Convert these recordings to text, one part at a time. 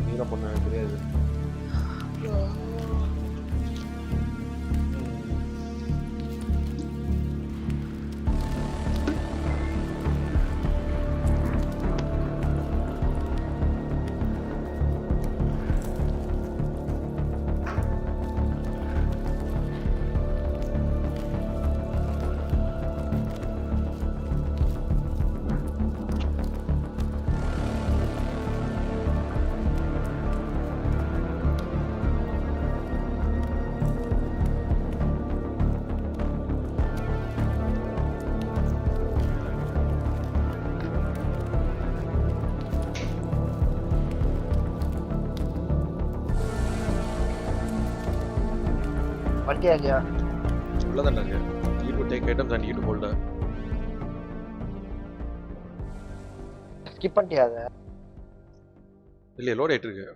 நீ தான் பண்ண தெரியாது. வண்டியா இல்லையா? உள்ளதானே. You to take items and you to hold. Skip பண்ணிட்டியா அதை? இல்ல லோட் ஆயிட்டு இருக்கு.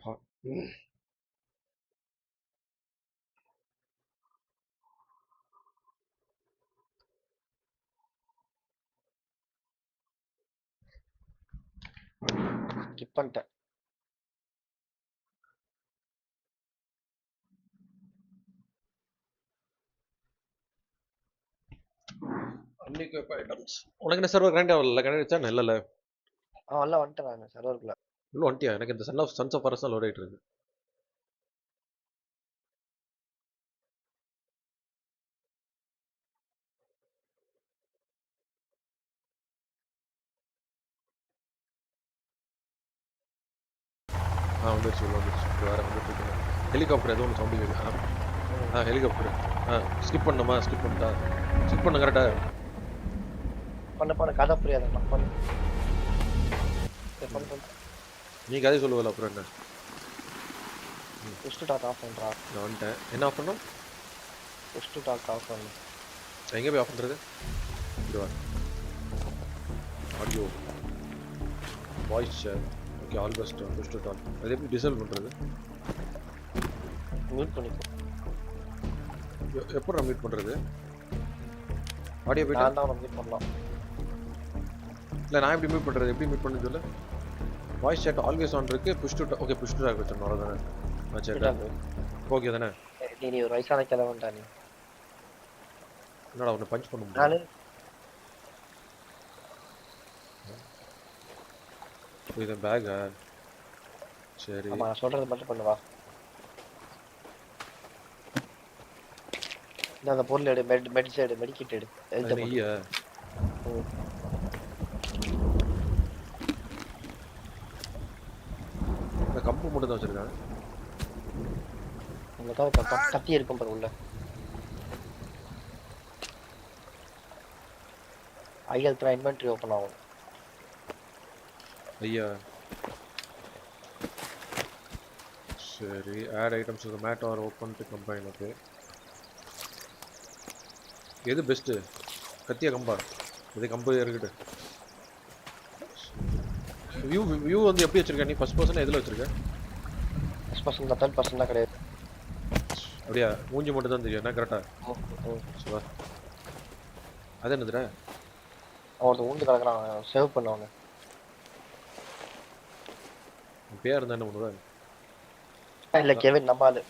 ஸ்கிப் பண்ணிட்டேன். அன்னைக்கு ஐட்டம்ஸ் உனக்கு என்ன சர்வர் கனெக்ட் ஆகல? கனெக்ட் ஆச்சா? இல்ல எல்லாம் வந்துட்டேன் நான் சர்வருக்குள்ள. உள்ள வந்துட்டியா? எனக்கு இந்த சன்ஸ் ஆஃப் ஃபாரஸ்ட் தான் லோட் ஆயிட்டு இருக்கு. வந்துருச்சு வேற வந்துட்டு இருக்கு. ஹெலிகாப்டர் ஏதோ ஒன்று சவுண்டு கேட்கு. ஹெலிகாப்டர். ஸ்கிப் பண்ணணுமா? ஸ்கிப் பண்ணிட்டா? ஸ்கிப் பண்ண கரெக்டா? பண்ண கதை புரியாத பண்ணு. நீ கதை சொல்லுவல அப்புறம் என்ன? புஷ் டு டாக் ஆஃப் பண்றா. நான் வந்துட்டேன். என்ன ஆஃப் பண்ணோம்? புஷ் டு டாக் ஆஃப் பண்ணு. எங்கே போய் ஆஃப் பண்ணுறது? இதுவா? Audio voice share. Okay, all best push to talk. அது எப்படி டிசேபிள் பண்ணுறது? மியூட் பண்ணிக்கோ. எப்போ நான் மியூட் பண்ணுறது? ஆடியோ போய்ட்டு நான் தான் மியூட் பண்ணலாம். இல்லை, நான் எப்படி மியூட் பண்ணுறது? எப்படி மியூட் பண்ணு சொல்லு. வாய்ஸ் சேட் ஆல்வேஸ் ஆன் இருக்கு. Push to okay, push to talk வச்சிடணும். அவ்வளோதானே? சரி, ஓகே தானே? நீ ஒரு வயசான கிழவன்டா நீ. என்னடா உன்னை பஞ்ச் பண்ண முடியாது? இது பேக்கா? சரி, ஆமா, நான் சொல்றது மட்டும் பண்ணுவா. இந்த அந்த பொருள் எடு, மெடிசன் எடு, மெடிக்கிட் எடு. ஐயா இந்த கம்பு மட்டும் தான் வச்சிருக்காங்க. உங்கள்கிட்ட கத்தி இருக்கும் பாரு உள்ள. ஐயா இன்வென்ட்ரி ஓப்பன் ஆகும். ஐயா சரி, add items to mat or open to combine. Okay, எது பெஸ்ட்டு? கத்தியா கம்பா? இது கம்பு இருக்கட்டு. வியூ வந்து எப்படி வச்சிருக்க நீ? ஃபர்ஸ்ட் பர்சன் எதில் வச்சிருக்க? ஃபர்ஸ்ட் பர்சன் தான், தேர்ட் பர்சன் தான் கிடையாது. அப்படியா? மூஞ்சி மட்டும் தான் தெரியும் என்ன? கரெக்டா? சரி, அது என்னதுடா? அவன் ஊண்டு கிடக்குறான், சேவ் பண்ணவங்க. பேர் இருந்தா என்ன பண்ணுவ? இல்ல கெவின் நம்பாலு.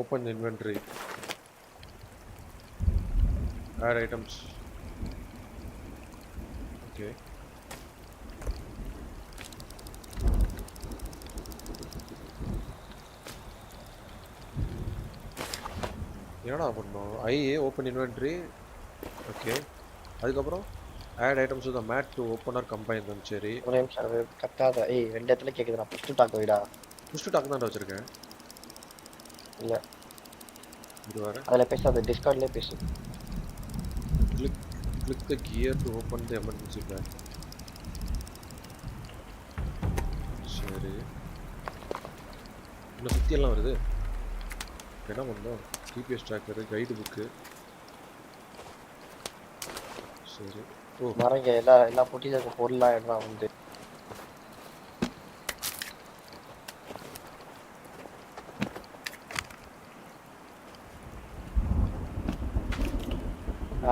Open inventory, add items. Okay, என்னடா பண்ணோம்? Open inventory. ஓகே, அதுக்கப்புறம் add items to the mat to open or combine them. சரி, ஒரே நிமிஷம் கத்தாத. ரெண்டு இடத்துல கேக்குதுடா. புஷ் டு டாக் வைடா. புஷ் டு டாக் தான் வச்சிருக்கேன். இல்ல இது வர அதுல பேசாத, டிஸ்கார்ட்லயே பேசு. click the gear to open the emergency bag. சரி, இன்னும் சுத்தி எல்லாம் வருது. என்ன பண்ணோம்? DPS tracker, guide book. சரி, மரங்க எல்லா பொட்டியில இருக்க பொருள்லாம் எடுறா வந்து.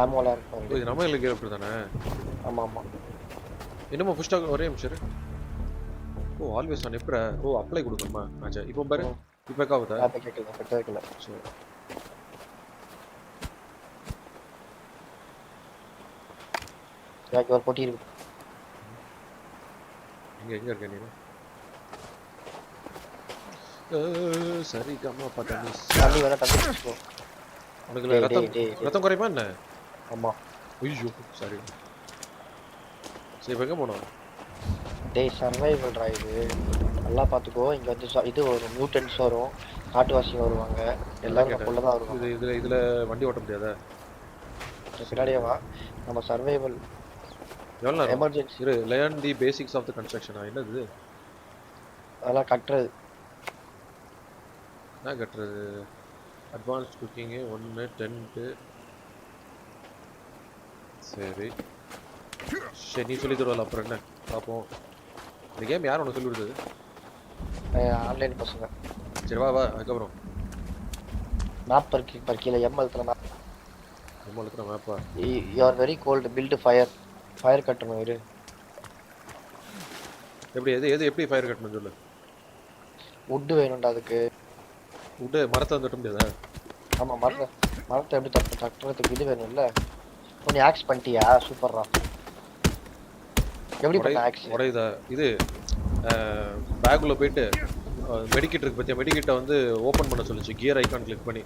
ஆமோல இருக்கும். இது நம்ம ஹெலிகாப்டர் தானே? ஆமா ஆமா. என்னமோ புஷ் டாக். ஒரே நிமிஷம். ஓ ஆல்வேஸ் ஆன் எப்படா ஓ அப்ளை கொடுக்கணுமா ஆச்சா இப்போ பாரு இப்போ காவுதா அப்ப கேட்கல சரி எனக்கு ஒரு பொட்டி இருக்கு. எங்க இருக்க நீ சரி கம்மா பார்த்தா மிஸ் தண்ணி வேணா தண்ணி குடிச்சுக்கோ. உனக்கு டேய், ரத்தம் டேய், டேய். ரத்தம் குறையுமா என்ன ஆமா ஐயோ சரி சரி இப்போ எங்கே போனோம் டேய் சர்வைவல்ரா இது. நல்லா பாத்துக்கோ. இங்க வந்து இது வரும், மியூட்டன்ஸ் வரும், காட்டுவாசி வருவாங்க, எல்லாரும் நம்ம உள்ளதான் வருவாங்க. இதுல வண்டி ஓட்ட முடியாதா பின்னாடியே வா. நம்ம சர்வைவல் எவ்வளோ நேரம் எமர்ஜென்சி இரு learn the basics of the கன்ஸ்ட்ரக்ஷனா என்னது அதெல்லாம் கட்டுறது. என்ன கட்டுறது அட்வான்ஸ் குக்கிங்கு 1 10 சரி சரி நீ சொல்லி தருவல அப்புறம் என்ன பார்ப்போம் இந்த கேம் யார் உனக்கு சொல்லி கொடுத்தது ஆன்லைன் பசங்க. சரி வா வா அதுக்கப்புறம் மேப் பர் கீழே எம்எல்த்துல மேப். நம்ம இருக்கிற மேப்பா you are very cold build fire கட்டணும் இரு. எப்படி எது எப்படி ஃபயர் கட்டணும் சொல்லு வுட்டு வேணும்டா அதுக்கு. விட்டு மரத்தை வந்து கட்ட முடியாதா ஆமா மரத்தை எப்படி தட்டுறதுக்கு இது வேணும்ல. நீ ஆக்ஸ் பண்ணிட்டியா? சூப்பர்ரா. எப்படி பண்ண ஆக்ஸ்? உடையுதா இது பேக்குள்ள போயிட்டு மெடிக்கிட் இருக்கு பத்தியா மெடிக்கிட்ட வந்து ஓப்பன் பண்ண சொல்லிச்சு கியர் ஐக்கான் கிளிக் பண்ணி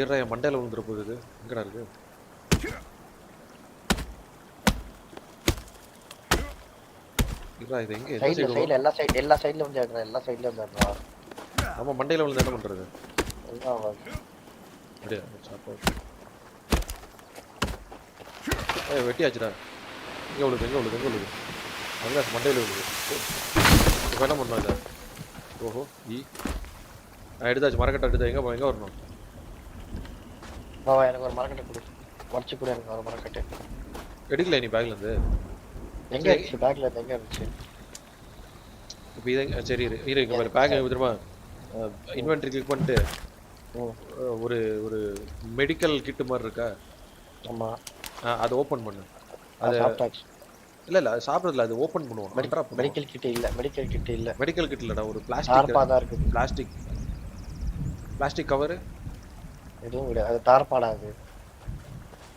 ஏறா என் மண்டையில விழுந்துற போகுது இது எங்கடா இருக்கு இதா இது எங்க சைடுல எல்லா சைடுல வந்து ஏறா. எல்லா சைடுல வந்து ஏறா. ஆமா மண்டையில விழுந்து என்ன பண்றது எல்லாம் அப்படியே சாப்பாடு வெட்டியாச்சுடா எங்க விழுது அங்கே மண்டையில் விழுது இப்போ என்ன பண்ணோம் இதை ஓஹோ எடுத்தாச்சு மரக்கட்டை எடுத்தா எங்கே வரணும் பாவா எனக்கு ஒரு மரக்கட்டை கொடு. உடச்சு கூட எனக்கு ஒரு மரக்கட்டை. எடுக்கல நீ பேக்லேருந்து எங்கே இருந்துச்சு? பேக்ல இருந்து எங்கே இருந்துச்சு? இப்போ இதை சரி இங்கே பாரு பேக் திரும்ப இன்வென்ட்ரி கிளிக் பண்ணிட்டு ஒரு ஒரு மெடிக்கல் கிட்டு மாதிரி இருக்கா ஆமாம் அதை ஓப்பன் பண்ணு அது சாப்பிட்டாச்சு. இல்ல அது சாப்பிடுறதுல அது ஓபன் பண்ணுவோம் மெடிக்கல் கிட் இல்ல மெடிக்கல் கிட் இல்லடா ஒரு தார்பா தான் இருக்கு. பிளாஸ்டிக் கவர் எதுவும் கிடையாது. அது தார்பாடா அது.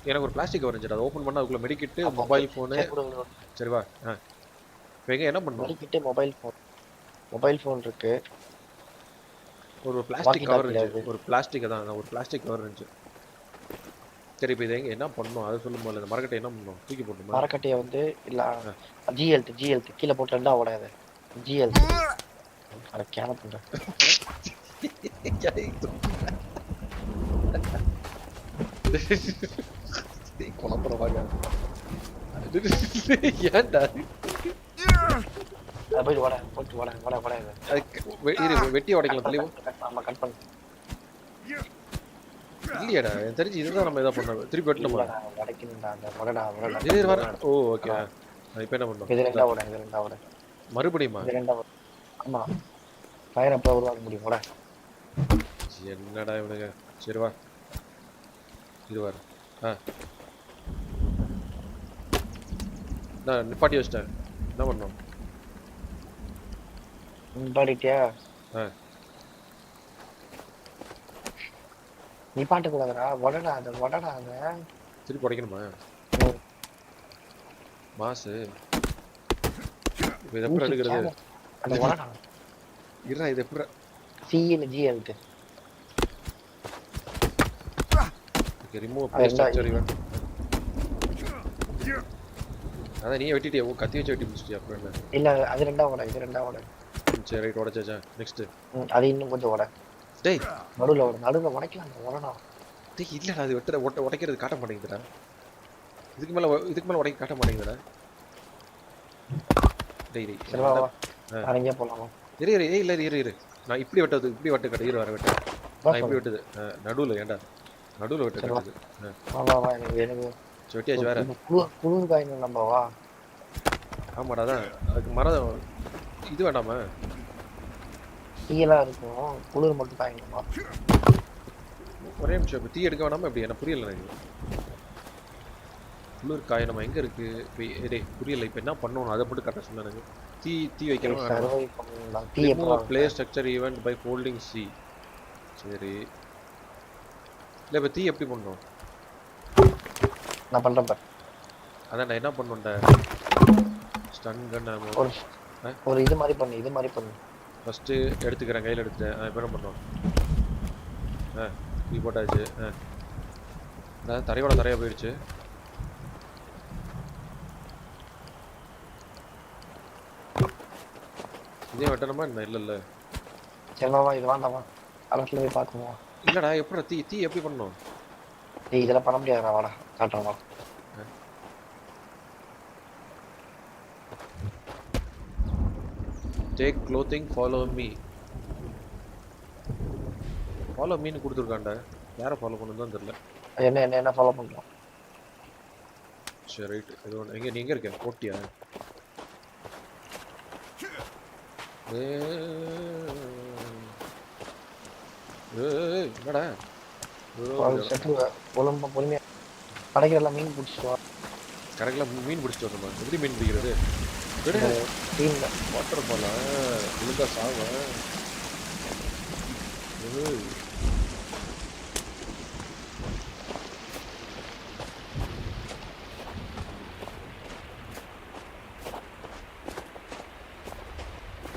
எனக்கு ஒரு பிளாஸ்டிக் கவர் இருந்துச்சு அதை ஓபன் பண்ணா அதுக்குள்ள மெடிக்கிட் மொபைல் ஃபோன் சரி வா இப்போ எங்க என்ன பண்ணனும் மெடிக்கிட் மொபைல் ஃபோன் இருக்கு. ஒரு பிளாஸ்டிக் கவர் இருந்துச்சு ஒரு பிளாஸ்டிக் தான் ஒரு பிளாஸ்டிக் கவர் இருந்துச்சு சரி இப்போ இதை என்ன பண்ணணும் அதை சொல்லும் போது இந்த மரக்கட்டை என்ன பண்ணணும் தூக்கி போடணுமா மரக்கட்டையை வந்து இல்ல ஜிஎல்டி கீழே போட்டுருந்தா உடையாது. ஜிஎல்டி அட கேன பண்றேன் குழப்பறவாங்க ஏன்டா போய் வட வெட்டி உடைக்கலாம் தெளிவு ஆமா கட் பண்ணு இல்லையாடா எனக்கு தெரிஞ்சு இதுதான் நம்ம இதை பண்ணோம் திருப்பி வெட்டணுமா உடைக்கணும்டா அந்த வடடா இது வர ஓ ஓகே இப்போ என்ன பண்ணோம் இது ரெண்டா வட மறுபடியுமா இது ரெண்டா வட ஆமா ஃபயர் அப்ப உருவாக்க முடியும் வட என்னடா இவனுங்க சரி வா இது வர நான் நிப்பாட்டி வச்சிட்டேன் என்ன பண்ணோம் நிப்பாட்டிட்டியா நிப்பாட்ட கூடாதுடா வடடா அத திருப்பி உடைக்கணுமா மாசு இது எப்படி எடுக்கிறது அந்த வடடா இருடா இது எப்படி சிஎன்ஜி இருக்கு ஓகே ரிமூவ் ஸ்ட்ரக்சர் ஈவென்ட் அத நீ வெட்டிட்டியா கத்தி வச்சு வெட்டி முடிச்சிட்டியா அப்புறம் என்ன இல்ல அது ரெண்டா வட சரி ரைட் உடைச்சாச்சா நெக்ஸ்ட் அது இன்னும் கொஞ்சம் வட டேய் நடுவுல உடைக்கலாம் வடடா டேய் இல்லடா அது உடைக்கிறது காட்ட மாட்டேங்குதுடா இதுக்கு மேல உடைக்க காட்ட மாட்டேங்குதுடா டேய் சரி வா அரங்க போலாம் இரு நான் இப்படி வெட்ட கட்ட இரு வர வெட்ட நான் இப்படி வெட்டது நடுவுல ஏன்டா நடுவுல வெட்ட கட்டது வா எனக்கு வெட்டியாச்சு வேற குளிர் காய்ங்க நம்ம வா ஆமாடா அதான் அதுக்கு மரம் இது வேண்டாமா தீயெல்லாம் இருக்கும் குளிர் மட்டும் காய்ங்கம்மா ஒரே நிமிஷம் இப்போ தீ எடுக்க வேணாமா எப்படி எனக்கு புரியல எனக்கு குளிர் காய நம்ம எங்க இருக்கு டேய் புரியல இப்போ என்ன பண்ணணும் அதை மட்டும் கரெக்டாக சொல்ல எனக்கு தீ வைக்கணும் வேணாமா சர்வை பண்ணலாம். டீ ரிமூவ் எப்போ play structure event by holding C சரி இல்லை இப்போ தீ எப்படி பண்ணணும் நான் பண்றேன் பாரு. அதான் நான் என்ன பண்ணுண்டா ஸ்டன் கன் ஒரு ஒரு இது மாதிரி பண்ணு, இது மாதிரி பண்ணு. ஃபஸ்ட்டு எடுத்துக்கிறேன் கையில் எடுத்துட்டேன் இப்போ என்ன பண்ணோம் டீ போட்டாச்சு தரையோட தரையாக போயிடுச்சு இதே வெட்டணுமா என்ன இல்லைல்ல செல்லவா இது வேண்டாமா அரசுல போய் பார்க்குமா? இல்லைடா எப்படி தீ எப்படி பண்ணணும் டேய் இதெல்லாம் பண்ண முடியாதுடா, வாடா காட்டுறேன் வா. டேக் க்ளோத்திங் ஃபாலோ மீன்னு கொடுத்துருக்காண்டா யாரை ஃபாலோ பண்ணணும் தான் தெரியல என்ன என்ன என்ன ஃபாலோ பண்ணுறோம்? சரி ரைட் இது ஒன்று எங்கே நீ எங்கே இருக்க போட்டியா என்னடா ஒழும்பா பொறுமையா கடைக்கெல்லாம் மீன் பிடிச்சிட்டு வா. கரெக்டாக மீன் பிடிச்சிட்டு வரணுமா எப்படி மீன் பிடிக்கிறது டீம்ல வாட்டர் பாலா விழுந்தா சாவ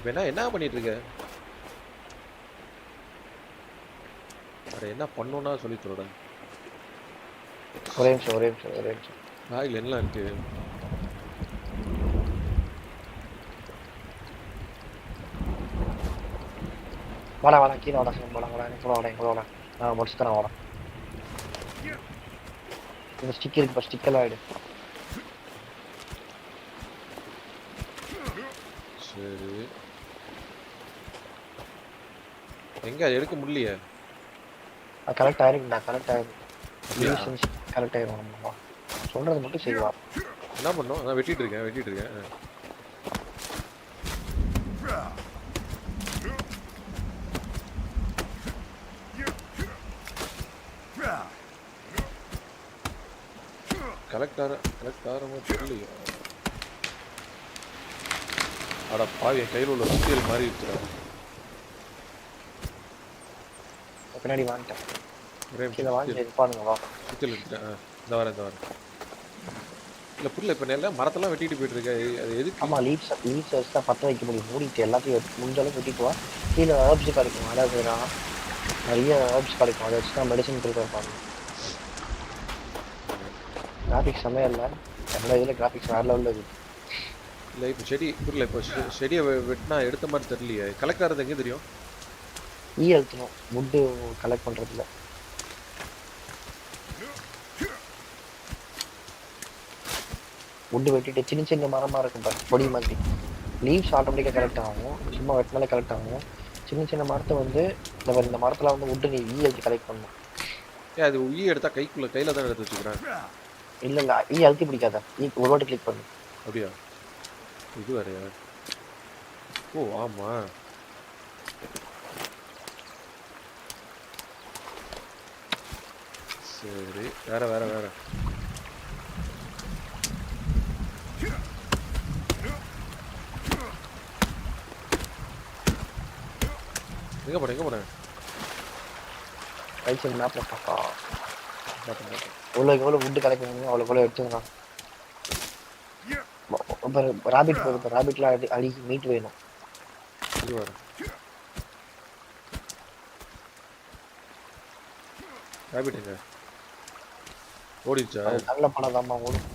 இப்போ என்ன பண்ணிட்டு இருக்க அட என்ன பண்ணோன்னா சொல்லி சொல்லுடா ஒரே நிமிஷம். ஆயில் என்ன இருக்கு வாடா கீழே வாடா வாடா நான் முடிச்சு தரேன் வாடா. இந்த ஸ்டிக் இருக்கு, ஸ்டிக்கெல்லாம் ஆயிடு. சரி எங்க அது எடுக்க முடியலையே கரெக்ட் ஆயிருக்குண்ணா, கரெக்ட் ஆயிரும். நம்ம சொல்றது மட்டும் செய்வா. என்ன பண்ணோம் நான் வெட்டிட்டு இருக்கேன் கலெக்ட் ஆகிறமோ தெரியலையோ அட பாவி என் கையில் உள்ள சுத்தியல் மாதிரி இருக்கிறார் பின்னாடி வாங்கிட்டேன் கீழே வாங்கி இருப்பானுங்க வா. சுத்தியல் எடுத்துட்டேன் இந்த வரேன் இல்லை புரியல இப்போ நெல்ல மரத்தெல்லாம் வெட்டிட்டு போயிட்டு இருக்க அது எதுக்கு ஆமாம் லீவ்ஸ் வச்சு தான் பற்ற வைக்க முடியும். மூடிட்டு எல்லாத்தையும் முடிஞ்ச அளவுக்கு வெட்டிட்டு வா. கீழே ஹர்ப்ஸ் கிடைக்கும், அதாவது நிறைய ஹர்ப்ஸ் கிடைக்கும், அதை வச்சு தான் மெடிசன் ப்ரிப்பேர் பண்ணணும். கிராஃபிக்ஸ் செம்மையாக இல்லை, எல்லா இதில் கிராஃபிக்ஸ் வேறு லெவலில் இருக்குது. இல்லை இப்போ செடி புரியல இப்போ செடியை வெட்டினா எடுத்த மாதிரி தெரியலையே கலெக்ட் ஆகிறது எங்கே தெரியும் அழுத்தணும் வுட்டு கலெக்ட் பண்ணுறதுல. வுட்டு வெட்டிட்டு சின்ன மரமாக இருக்கும் பாரு பொடி மாதிரி. லீவ்ஸ் ஆட்டோமேட்டிக்காக கலெக்ட் ஆகும், சும்மா வெட்டினாலே கலெக்ட் ஆகும். சின்ன மரத்தை வந்து இந்த மரத்தில் வந்து வுட்டு நீ அழுத்தி கலெக்ட் பண்ணணும். அது எடுத்தா கையில் தான் எடுத்து வச்சுக்கிறேன். இல்லை அழுத்தி பிடிக்காத, ஒரு வாட்டி கிளிக் பண்ணு. அப்படியா இது வேறையா ஓ ஆமா சரி வேற எங்க போனேன் ரைட் சைடு மேப்ல பாப்பா. பார்த்தேன் எவ்வளோ வுட்டு கலெக்ட் பண்ணுங்க அவ்வளோ எடுத்துக்கலாம். இப்போ ராபிட் போகுது, ராபிட்லாம் அடி மீட் வேணும். இது வர ராபிட் எங்க ஓடிச்சா நல்ல படம் தான்மா ஓடும்.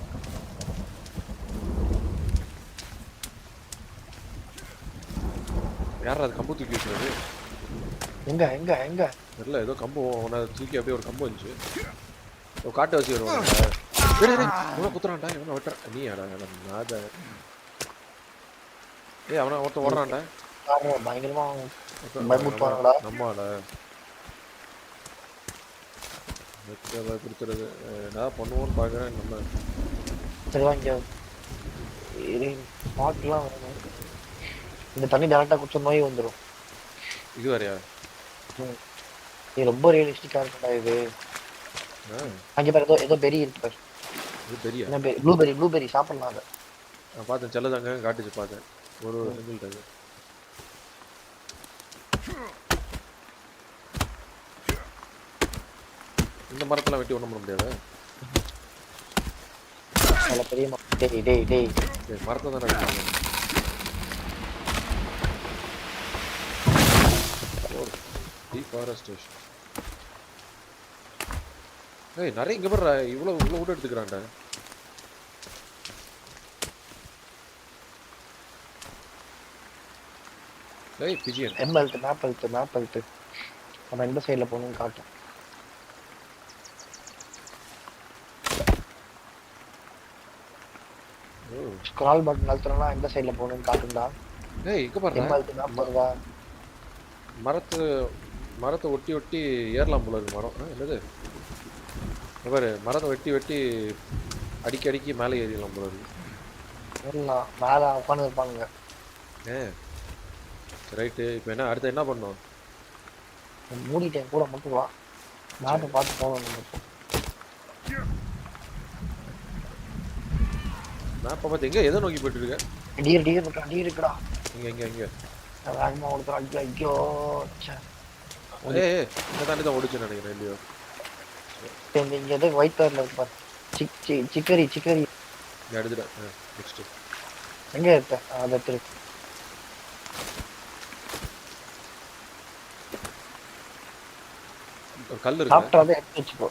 யாரா அது கம்பு தூக்கி வச்சுருது எங்க தெரியல ஏதோ கம்பு உன தூக்கி அப்படியே ஒரு கம்பு வந்துச்சு காட்டு வச்சு வருவாங்க குத்துறான்டா இவனை வெட்டுறான் நீ ஆடா ஏய் அவனை ஒருத்தன் ஓடுறான்டா பயங்கரமா பயமுறுத்துவாங்களா நம்மாடா கொடுத்துறது நான் பண்ணுவோன்னு பார்க்குறேன் நம்ம சரி வாங்க ஸ்பாட்லாம் வரணும். இந்த தண்ணி டேரக்டா குடிச்ச நோய் வந்துடும். இது வேறையா இது ரொம்ப ரியலிஸ்டிக்கா இருக்குடா இது. அங்கே பாரு ஏதோ பெரிய இருக்கு பாரு இது பெரிய என்ன பேர் ப்ளூபெரி சாப்பிடலாம் அதை. நான் பார்த்தேன் செல்லதாங்க காட்டுச்சு பார்த்தேன் ஒரு சிங்கிள் டேக். இந்த மரத்தெல்லாம் வெட்டி ஒண்ணும் பண்ண முடியாது. அதில் பெரிய டேய் மரத்தை தானே வெட்டுவாங்க. டிஃபாரஸ்டேஷன். ஏய் நிறைய இங்க பாரு இவ்வளவு wood எடுத்துக்கறான்டா. ஏய் பிஜிஎன் மேப் அழுத்து நம்ம எந்த சைடில் போகணும்னு காட்டும். ஸ்க்ரால் பட்டன் அழுத்தணும்னா எந்த சைடில் போகணும்னு காட்டும்டா. ஏய் இங்க பாரு அழுத்து மேப் வருதா. மரத்தை ஒட்டி ஏறலாம் போல இருக்கு மரம். என்னது இங்க பாரு மரத்தை வெட்டி அடிக்கி மேலே ஏறிடலாம் போல இருக்கு. ஏறலாம் மேலே உட்காந்து இருப்பானுங்க. ரைட்டு இப்போ என்ன அடுத்து என்ன பண்ணோம்? மூடிட்டேன் கூட மட்டும் வா. மேப்பை பார்த்து போகணும் நம்ம. மேப்பை பார்த்து எங்கே எதை நோக்கி போயிட்டு இருக்க? டியர் இருக்குடா. இங்கே வேகமாக கொடுக்குறோம். ஐயோ இங்கே தாண்டி தான் ஓடிச்சுன்னு நினைக்கிறேன் இல்லையோ. இங்கே எது ஒயிட் கலரில் இருக்கு பாரு. சிக்கரி இங்கே எடுத்துட்டேன். நெக்ஸ்ட்டு எங்கே எடுத்த அதை எடுத்துரு. கல் இருக்கு. சாப்பிட்றதை எடுத்து வச்சுக்கோ.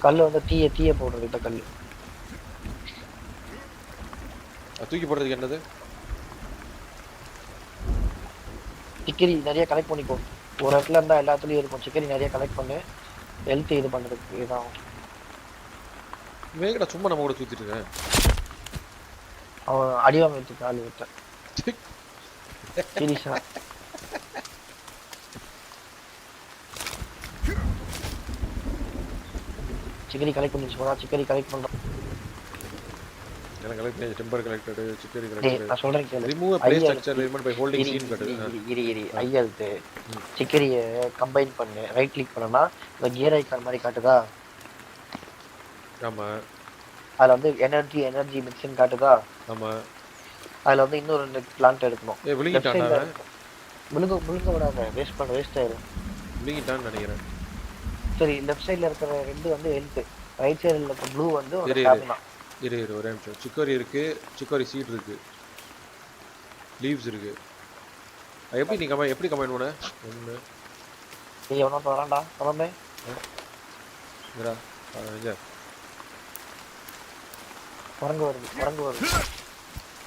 கல் வந்து தீய போடுறது இந்த கல். தூக்கி போடுறதுக்கு என்னது? சிக்கரி நிறைய கலெக்ட் பண்ணிக்கோ. ஒரு இடத்துல இருந்தா எல்லாத்துலயும் இருக்கும். சிக்கரி நிறைய கலெக்ட் பண்ணு. ஹெல்த் இது பண்றதுக்கு இதாகும். வேகடா சும்மா நம்ம கூட சுத்திட்டு இருக்கேன். அவன் அடிவாங்க வச்சு ஆளு விட்ட சீரியஸா. சிக்கரி கலெக்ட் பண்ணி போறா. சிக்கரி கலெக்ட் பண்றோம். எனக்கு கலெக்ட் பண்ணி டெம்பர் கலெக்டட் சிக்கரி கலெக்டட். நான் சொல்றேன் கேளு. Remove a place structure element by holding scene கட்டு. இரி ஐயல்து சிக்கரிய கம்பைன் பண்ணு. ரைட் கிளிக் பண்ணனா இந்த கியர் ஐகான் மாதிரி காட்டுதா? ஆமா. அதுல வந்து எனர்ஜி மிக்ஸ்னு காட்டுதா? ஆமா. அதுல வந்து இன்னொரு 2 பிளான்ட் எடுக்கணும். ஏய் விழுங்கிட்டான்டா. முழுங்க விடாத. வேஸ்ட் ஆயிடும். விழுங்கிட்டான்னு நினைக்கிறேன். சரி லெஃப்ட் சைடுல இருக்கிற 2 வந்து ஹெல்த். ரைட் சைடுல இருக்க ப்ளூ வந்து ஒரு ஸ்டாமினா. இரு ஒரே நிமிஷம். சிக்கோரி இருக்கு. சிக்கோரி சீட் இருக்கு. லீவ்ஸ் இருக்கு. எப்படி நீ எப்படி கமெண்ட் பண்ண? ஒண்ணு நீ எவனோ வரான்டா. வரமே. இங்கடா. இங்க. குரங்கு வருது.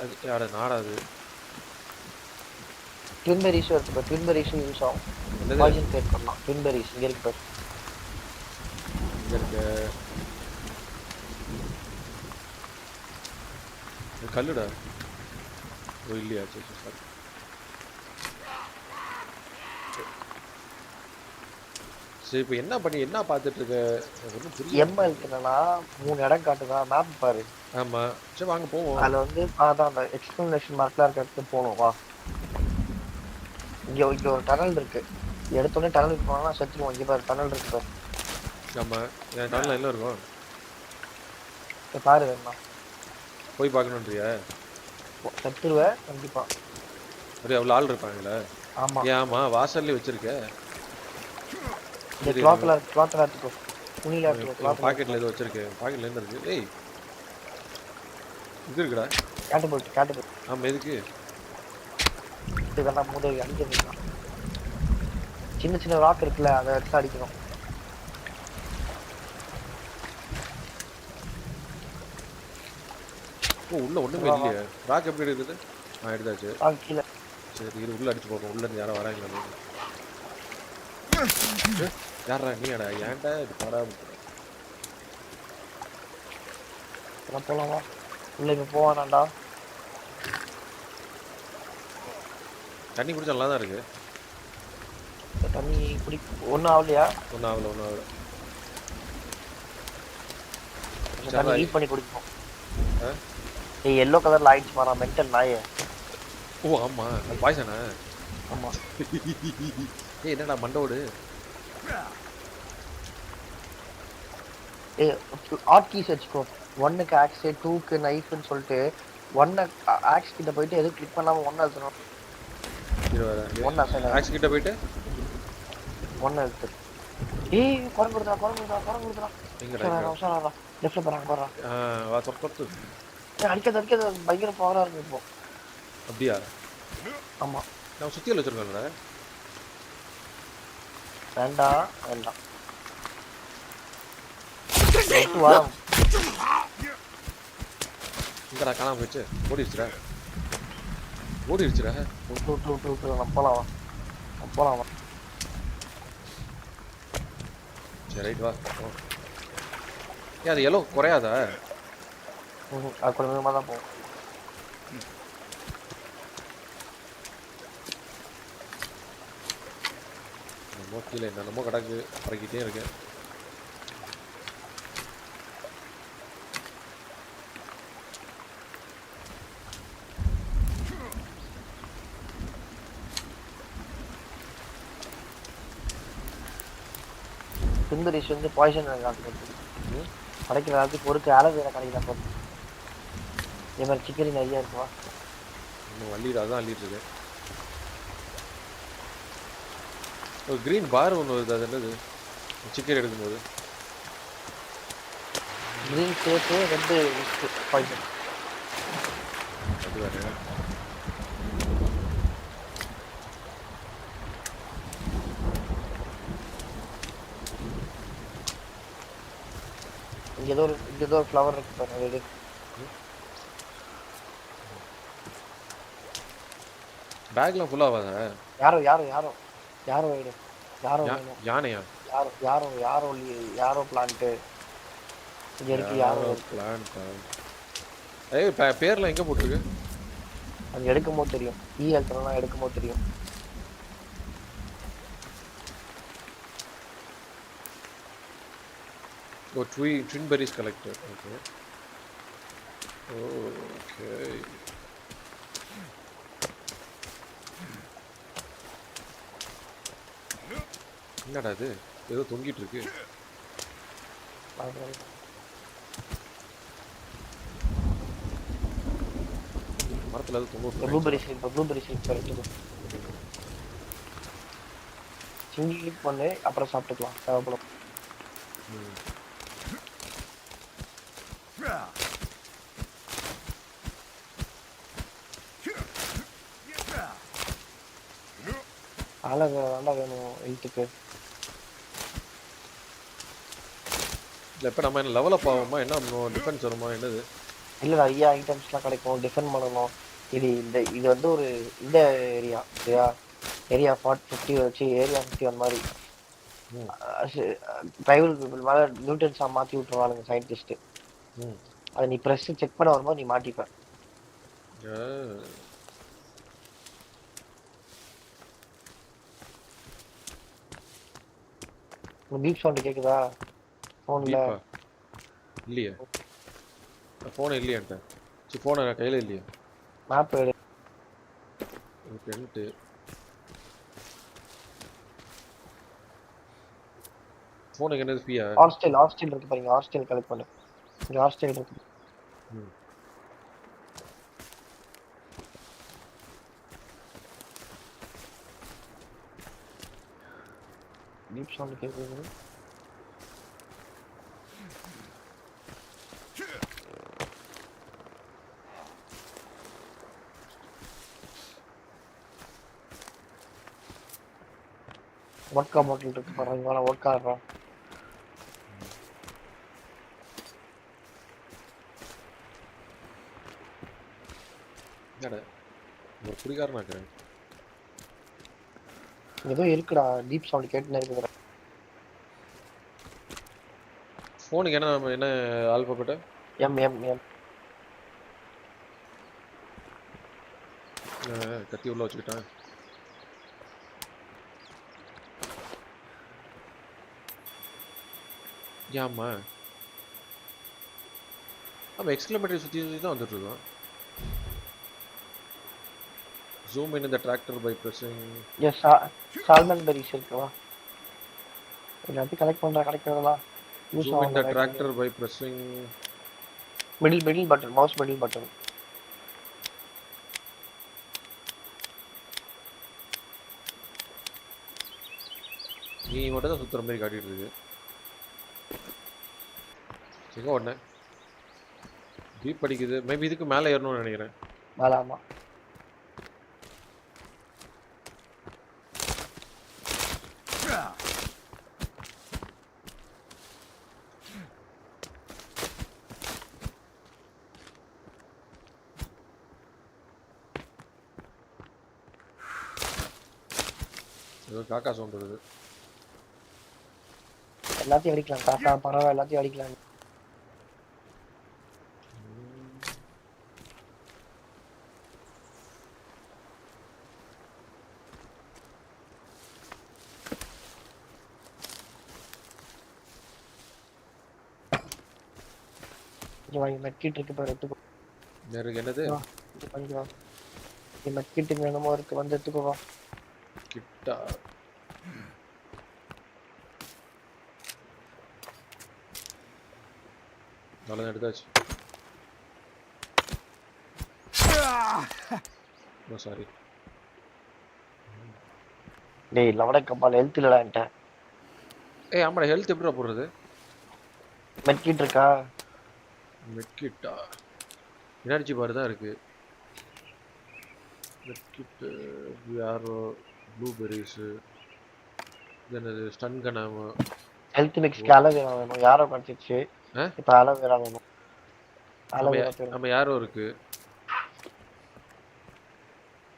அது யாரா நாடாது? ட்வின்பெரிஸ் இருக்கு. ட்வின்பெரிஸ் யூஸ் ஆகும். என்னது? பாய்சன் கிரியேட் பண்ணலாம். ட்வின்பெரிஸ் இங்க இருக்கு பாரு. இங்க இருக்கு. கல்லுடா. ஓ இல்லையா? சரி சாரி. சரி இப்போ என்ன பார்த்துட்டு இருக்க? ஒன்றும் புரியல. எம்எல் இருக்குன்னா 3 இடம் காட்டுதா? மேப் பாரு. ஆமா. சரி வாங்க போவோம். அதுல வந்து அதான் அந்த எக்ஸ்பிளனேஷன் மார்க்லாம் இருக்க இடத்துக்கு போகணும். வா. இங்க ஒரு டனல் இருக்கு. எடுத்தோடனே டனலுக்கு போனா செத்துருவோம். இங்க பாரு டனல் இருக்கு பாரு. ஆமா. என் டனல் எல்லாம் இருக்கும். பாரு வேணுமா? போய் பார்க்கணுன்றியா? செத்துருவேன் கண்டிப்பா. ஒரே அவ்வளோ ஆள் இருப்பாங்களா? ஆமா. ஆமா வாசல்லே வச்சிருக்க. இந்த கிளாத்ல எடுத்துக்கோ. துணியில எடுத்துக்கோ. கிளாத் பாக்கெட்ல ஏதோ வச்சிருக்கேன். பாக்கெட்ல என்ன இருக்கு? ஏய் இது இருக்குடா. கேட்டு போட்டு. ஆமா எதுக்கு? இதெல்லாம் முதல் அடிக்கலாம். சின்ன ராக் இருக்குல்ல அதை எடுத்து அடிக்கணும். ஓ உள்ள ஒண்ணுமே இல்லையே. ராக் எப்படி இருக்குது? எடுத்தாச்சு. ராக் கீழே. சரி இது உள்ள அடிச்சு போறோம். உள்ள இருந்து யாரோ வராங்களா? யாரா நீடா? ஏன்டா இது பாடா? போலாமா? உள்ள இப்ப போவானாண்டா. தண்ணி குடிச்சா நல்லா தான் இருக்கு. தண்ணி குடி ஒன்றும் ஆகலையா? ஒன்றும் ஆகல. தண்ணி ஹீட் பண்ணி குடிப்போம். ஏய் எல்லோ கலர்ல ஆயிடுச்சு மாறா மென்டல் நாயே. ஓ ஆமா அது பாய்சனா? ஆமா. ஏய் என்னடா மண்டோடு? ஏ ஆட் கீஸ் வச்சுக்கோ. 1க்கு ஆக்ஸ், 2க்கு நைஃப்னு சொல்லிட்டு 1 ஆக்ஸ் கிட்ட போயிட்டு எதுவும் கிளிக் பண்ணாம 1 அழுத்தணும். 1 அசைன் ஆக்ஸ் கிட்ட போயிட்டு 1 அழுத்து. ஏய் குரங்குடுறா. எங்கடா இங்க உஷாரா லெஃப்ட்ல போறாங்க போறா. வா தொட்டு அடிக்கிறது பயங்கர பவரா இருக்கு இப்போ. அப்படியா? ஆமா. நான் சுத்தியல் வச்சிருக்கேன்டா. வேண்டாம். வாரம் இங்கடா காணாம போயிடுச்சு. ஓடிடுச்சுடா. நம்ம போலாம். சரி ரைட் வா. ஏன் அது எல்லோ குறையாதா? அது கொஞ்சமா தான் போகும். நம்ம கீழே என்னென்னமோ கிடக்கு, பறக்கிட்டே இருக்கேன். சுந்தரிஷ் வந்து பாய்சன் கிடைக்கிற நேரத்துக்கு ஒரு அளவு கிடைக்கல போதும். இதே மாதிரி சிக்கன் நிறைய இருக்குவா. இன்னும் அதான் அள்ளிட்டு இருக்கேன். ஒரு கிரீன் பார் ஒன்று வருது, அது என்னது? சிக்கன் எடுக்கும்போது கிரீன் சேப்பு 2 பாய்சன். அது வேற. இங்க ஏதோ ஒரு ஃப்ளவர் இருக்கு பாருங்க. பேக்லாம் ஃபுல் ஆகாதா? யாரோ யானையா? யாரோ பிளான்ட் இங்க இருக்கு. யாரோ பிளான்ட். ஏய் பேர்லாம் எங்க போட்டுருக்கு? அது எடுக்கும்போது தெரியும். அல்ட்ரலாம் எடுக்கும்போது தெரியும். Oh, twin berries collected. Okay. Okay. என்னடா இது? ஏதோ தொங்கிட்டு இருக்கு. மரத்துல ஏதோ தொங்க. ப்ளூபெரி சீட் எடுத்துக்கோ. சிங்கி கிளிக் பண்ணு, அப்புறம் சாப்பிட்டுக்கலாம் தேவைப்படும். வேணும் ஹெல்த்துக்கு. இல்லை இப்போ நம்ம என்ன லெவல் அப் ஆகுமா, என்ன பண்ணணும், டிஃபென்ஸ் வருமா, என்னது? இல்லை நிறைய ஐட்டம்ஸ்லாம் கிடைக்கும், டிஃபெண்ட் பண்ணணும். இது வந்து ஒரு இந்த ஏரியா 50 வச்சு ஏரியா 51 மாதிரி ட்ரைவல் பீப்புள் மேலே நியூட்டன்ஸாக மாற்றி விட்டுருவானுங்க சயின்டிஸ்ட்டு. அதை நீ ப்ரெஸ் செக் பண்ண வரும்போது நீ மாட்டிப்ப. பீப் சவுண்ட் கேக்குதா போன்ல? இல்லையே, போன் இல்லையான்ட்ட. சரி போன் கையில இல்லையா? மேப் எடு. டென்ட் போனுக்கு என்னது ஃப்ரீயா? ஹாஸ்டல் இருக்கு பாருங்க, ஹாஸ்டல் கலெக்ட் பண்ணு. இங்க ஹாஸ்டல் இருக்கு. பீப் சவுண்ட் கேக்குது. வோட்கா பாட்டில் இருக்கு பாருங்க, வேணா வோட்கா ஆடுறோம். ஒரு குடிகாரனா இருக்கிறேன். ஏதோ இருக்குடா, டீப் சவுண்ட் கேட்டுனே இருக்குடா. ஃபோனுக்கு என்ன ஆல்பபெட்? எம். கத்தி உள்ள வச்சுக்கிட்டேன். ஏம்மா நம்ம எக்ஸ்கிளமேட்டரி சுற்றி தான் வந்துட்டு இருக்கோம். Zoom in the tractor by pressing. Yes, salmon berries இருக்குவா. எல்லாத்தையும் கலெக்ட் பண்றதெல்லாம் யூஸ் Zoom in the ஆகும் tractor by pressing. Middle button, mouse middle button. நீ மட்டும் தான் சுத்துற மாதிரி காட்டிட்டு இருக்கு. எங்க உடனே பீப் படிக்குது. மேபி இதுக்கு மேலே ஏறணும்னு நினைக்கிறேன். மேல ஆமா. ஏதோ காக்கா சவுண்ட் வருது. எல்லாத்தையும் அடிக்கலாம், காக்கா பறவை எல்லாத்தையும் அடிக்கலாம். மெட்கிட் இருக்கு பாரு, எடுத்துக்கோ. எனக்கு என்னது இது பண்ணிக்கலாம். மெட்கிட் வேணுமோ இருக்கு, வந்து எடுத்துக்கோவா. கிட்டா நல்லா எடுத்தாச்சு. ஓ சாரி. டேய் லவட கப்பால் ஹெல்த் இல்லடா என்கிட்ட. ஏய் ஆமாடா, ஹெல்த் எப்படிடா போடுறது? மெட்கிட் இருக்கா? மெட்கிட்டா எனர்ஜி பார் தான் இருக்கு. மெட்கிட்டு யாரோ ப்ளூபெரிஸு என்னது ஸ்டன் கனாம. ஹெல்த் மிக்ஸ்க்கு அலோவேரா வேணும். யாரோ கிடைச்சிச்சு. இப்போ அலோவேரா வேணும். அலோவேரா நம்ம யாரோ இருக்கு.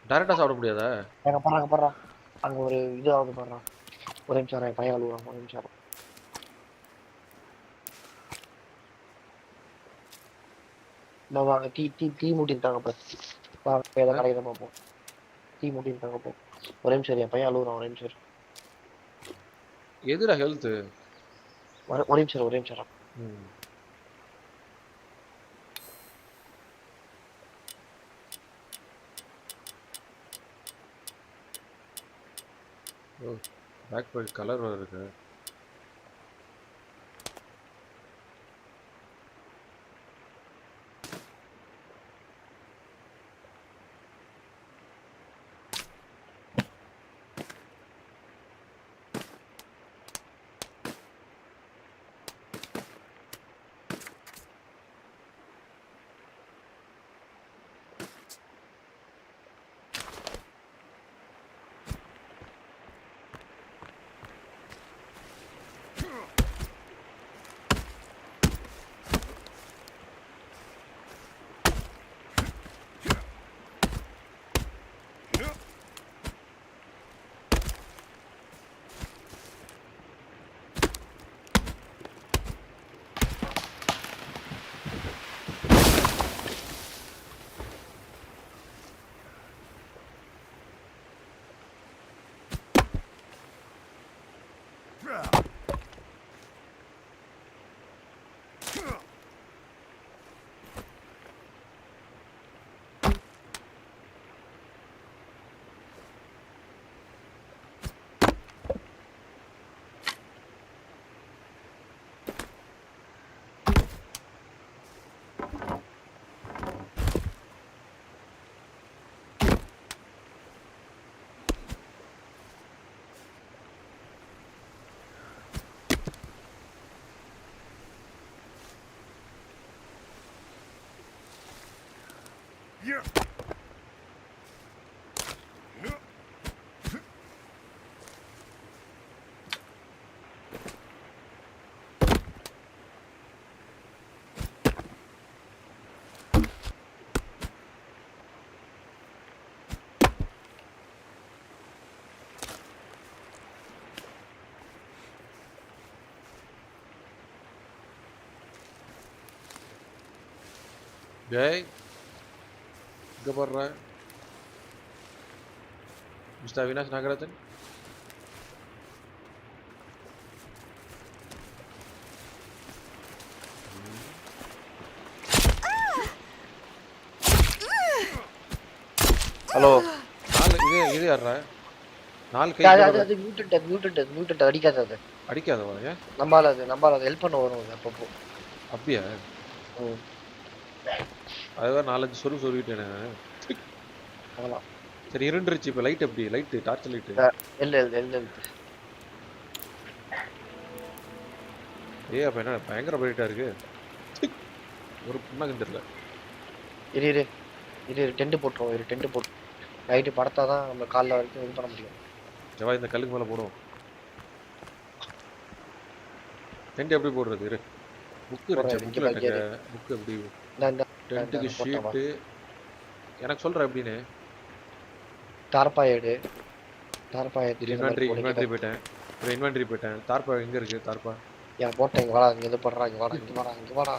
டைரக்டா சாப்பிட முடியாதா? அங்க பாருங்க அங்க ஒரு இது ஆகுது பாருங்க. ஒரு நிமிஷம் பையன் அழுவாங்க, ஒரு நிமிஷம். வாங்க டீ மூட்டிருக்காங்க பாரு. வாங்க ஏதோ கடையில பார்ப்போம். டீ மூட்டிருக்காங்க போ. ஒரு நிமிஷம் என் பையன் அழுகுறான், ஒரு நிமிஷம். எதுடா ஹெல்த்? ஒரு நிமிஷம். ஓ பேக் பேக் கலர் இருக்கு. டேய் இங்க பாருடா மிஸ்டர் அவினாஷ் நாகராஜன். ஹலோ நாலு இது யாரா? நாலு கை அது மியூட்டன்ட் அடிக்காத அது. அடிக்காதவா ஏன்? நம்பால அது ஹெல்ப் பண்ண வரும் அது அப்பப்போ. அப்படியா? ம். அது வேற 4 சொருகு சொருகிட்டேனே. அதெல்லாம். சரி இருண்டுருச்சு. இப்போ லைட் எப்படி? Light torch light. எல். அப்ப என்ன பயங்கர பிரைட்டா இருக்கு. ஒரு புண்ணாக்கு தெரியல. இரு டென்ட் போட்டுருவோம். டென்ட் போட்டு நைட்டு படுத்தாதான் நம்ம காலைல வரைக்கும் இது பண்ண முடியும். ஜவா இந்த கல்லுக்கு மேல போடும். டென்ட் எப்படி போடுறது? இரு. புக் இருந்துச்சு. போடுறேன், இங்க புக்ல பாரு, என்னங்க? இரு. புக் எப்படி? இந்த டென்ட்டுக்கு போட்டோமா ஷீட்டு. எனக்கு சொல்ற எப்படின்னு. தார்பாய் எடு. தார்பாய் இது எடுத்து இந்த மாதிரி போடு. இன்வென்ட்ரி போயிட்டேன். ஒரு இன்வென்ட்ரி போயிட்டேன். தார்பா எங்க இருக்கு? தார்பா ஏன் போட்டேன், இங்க வாடா, இங்க இது பண்றா, இங்க வாடா.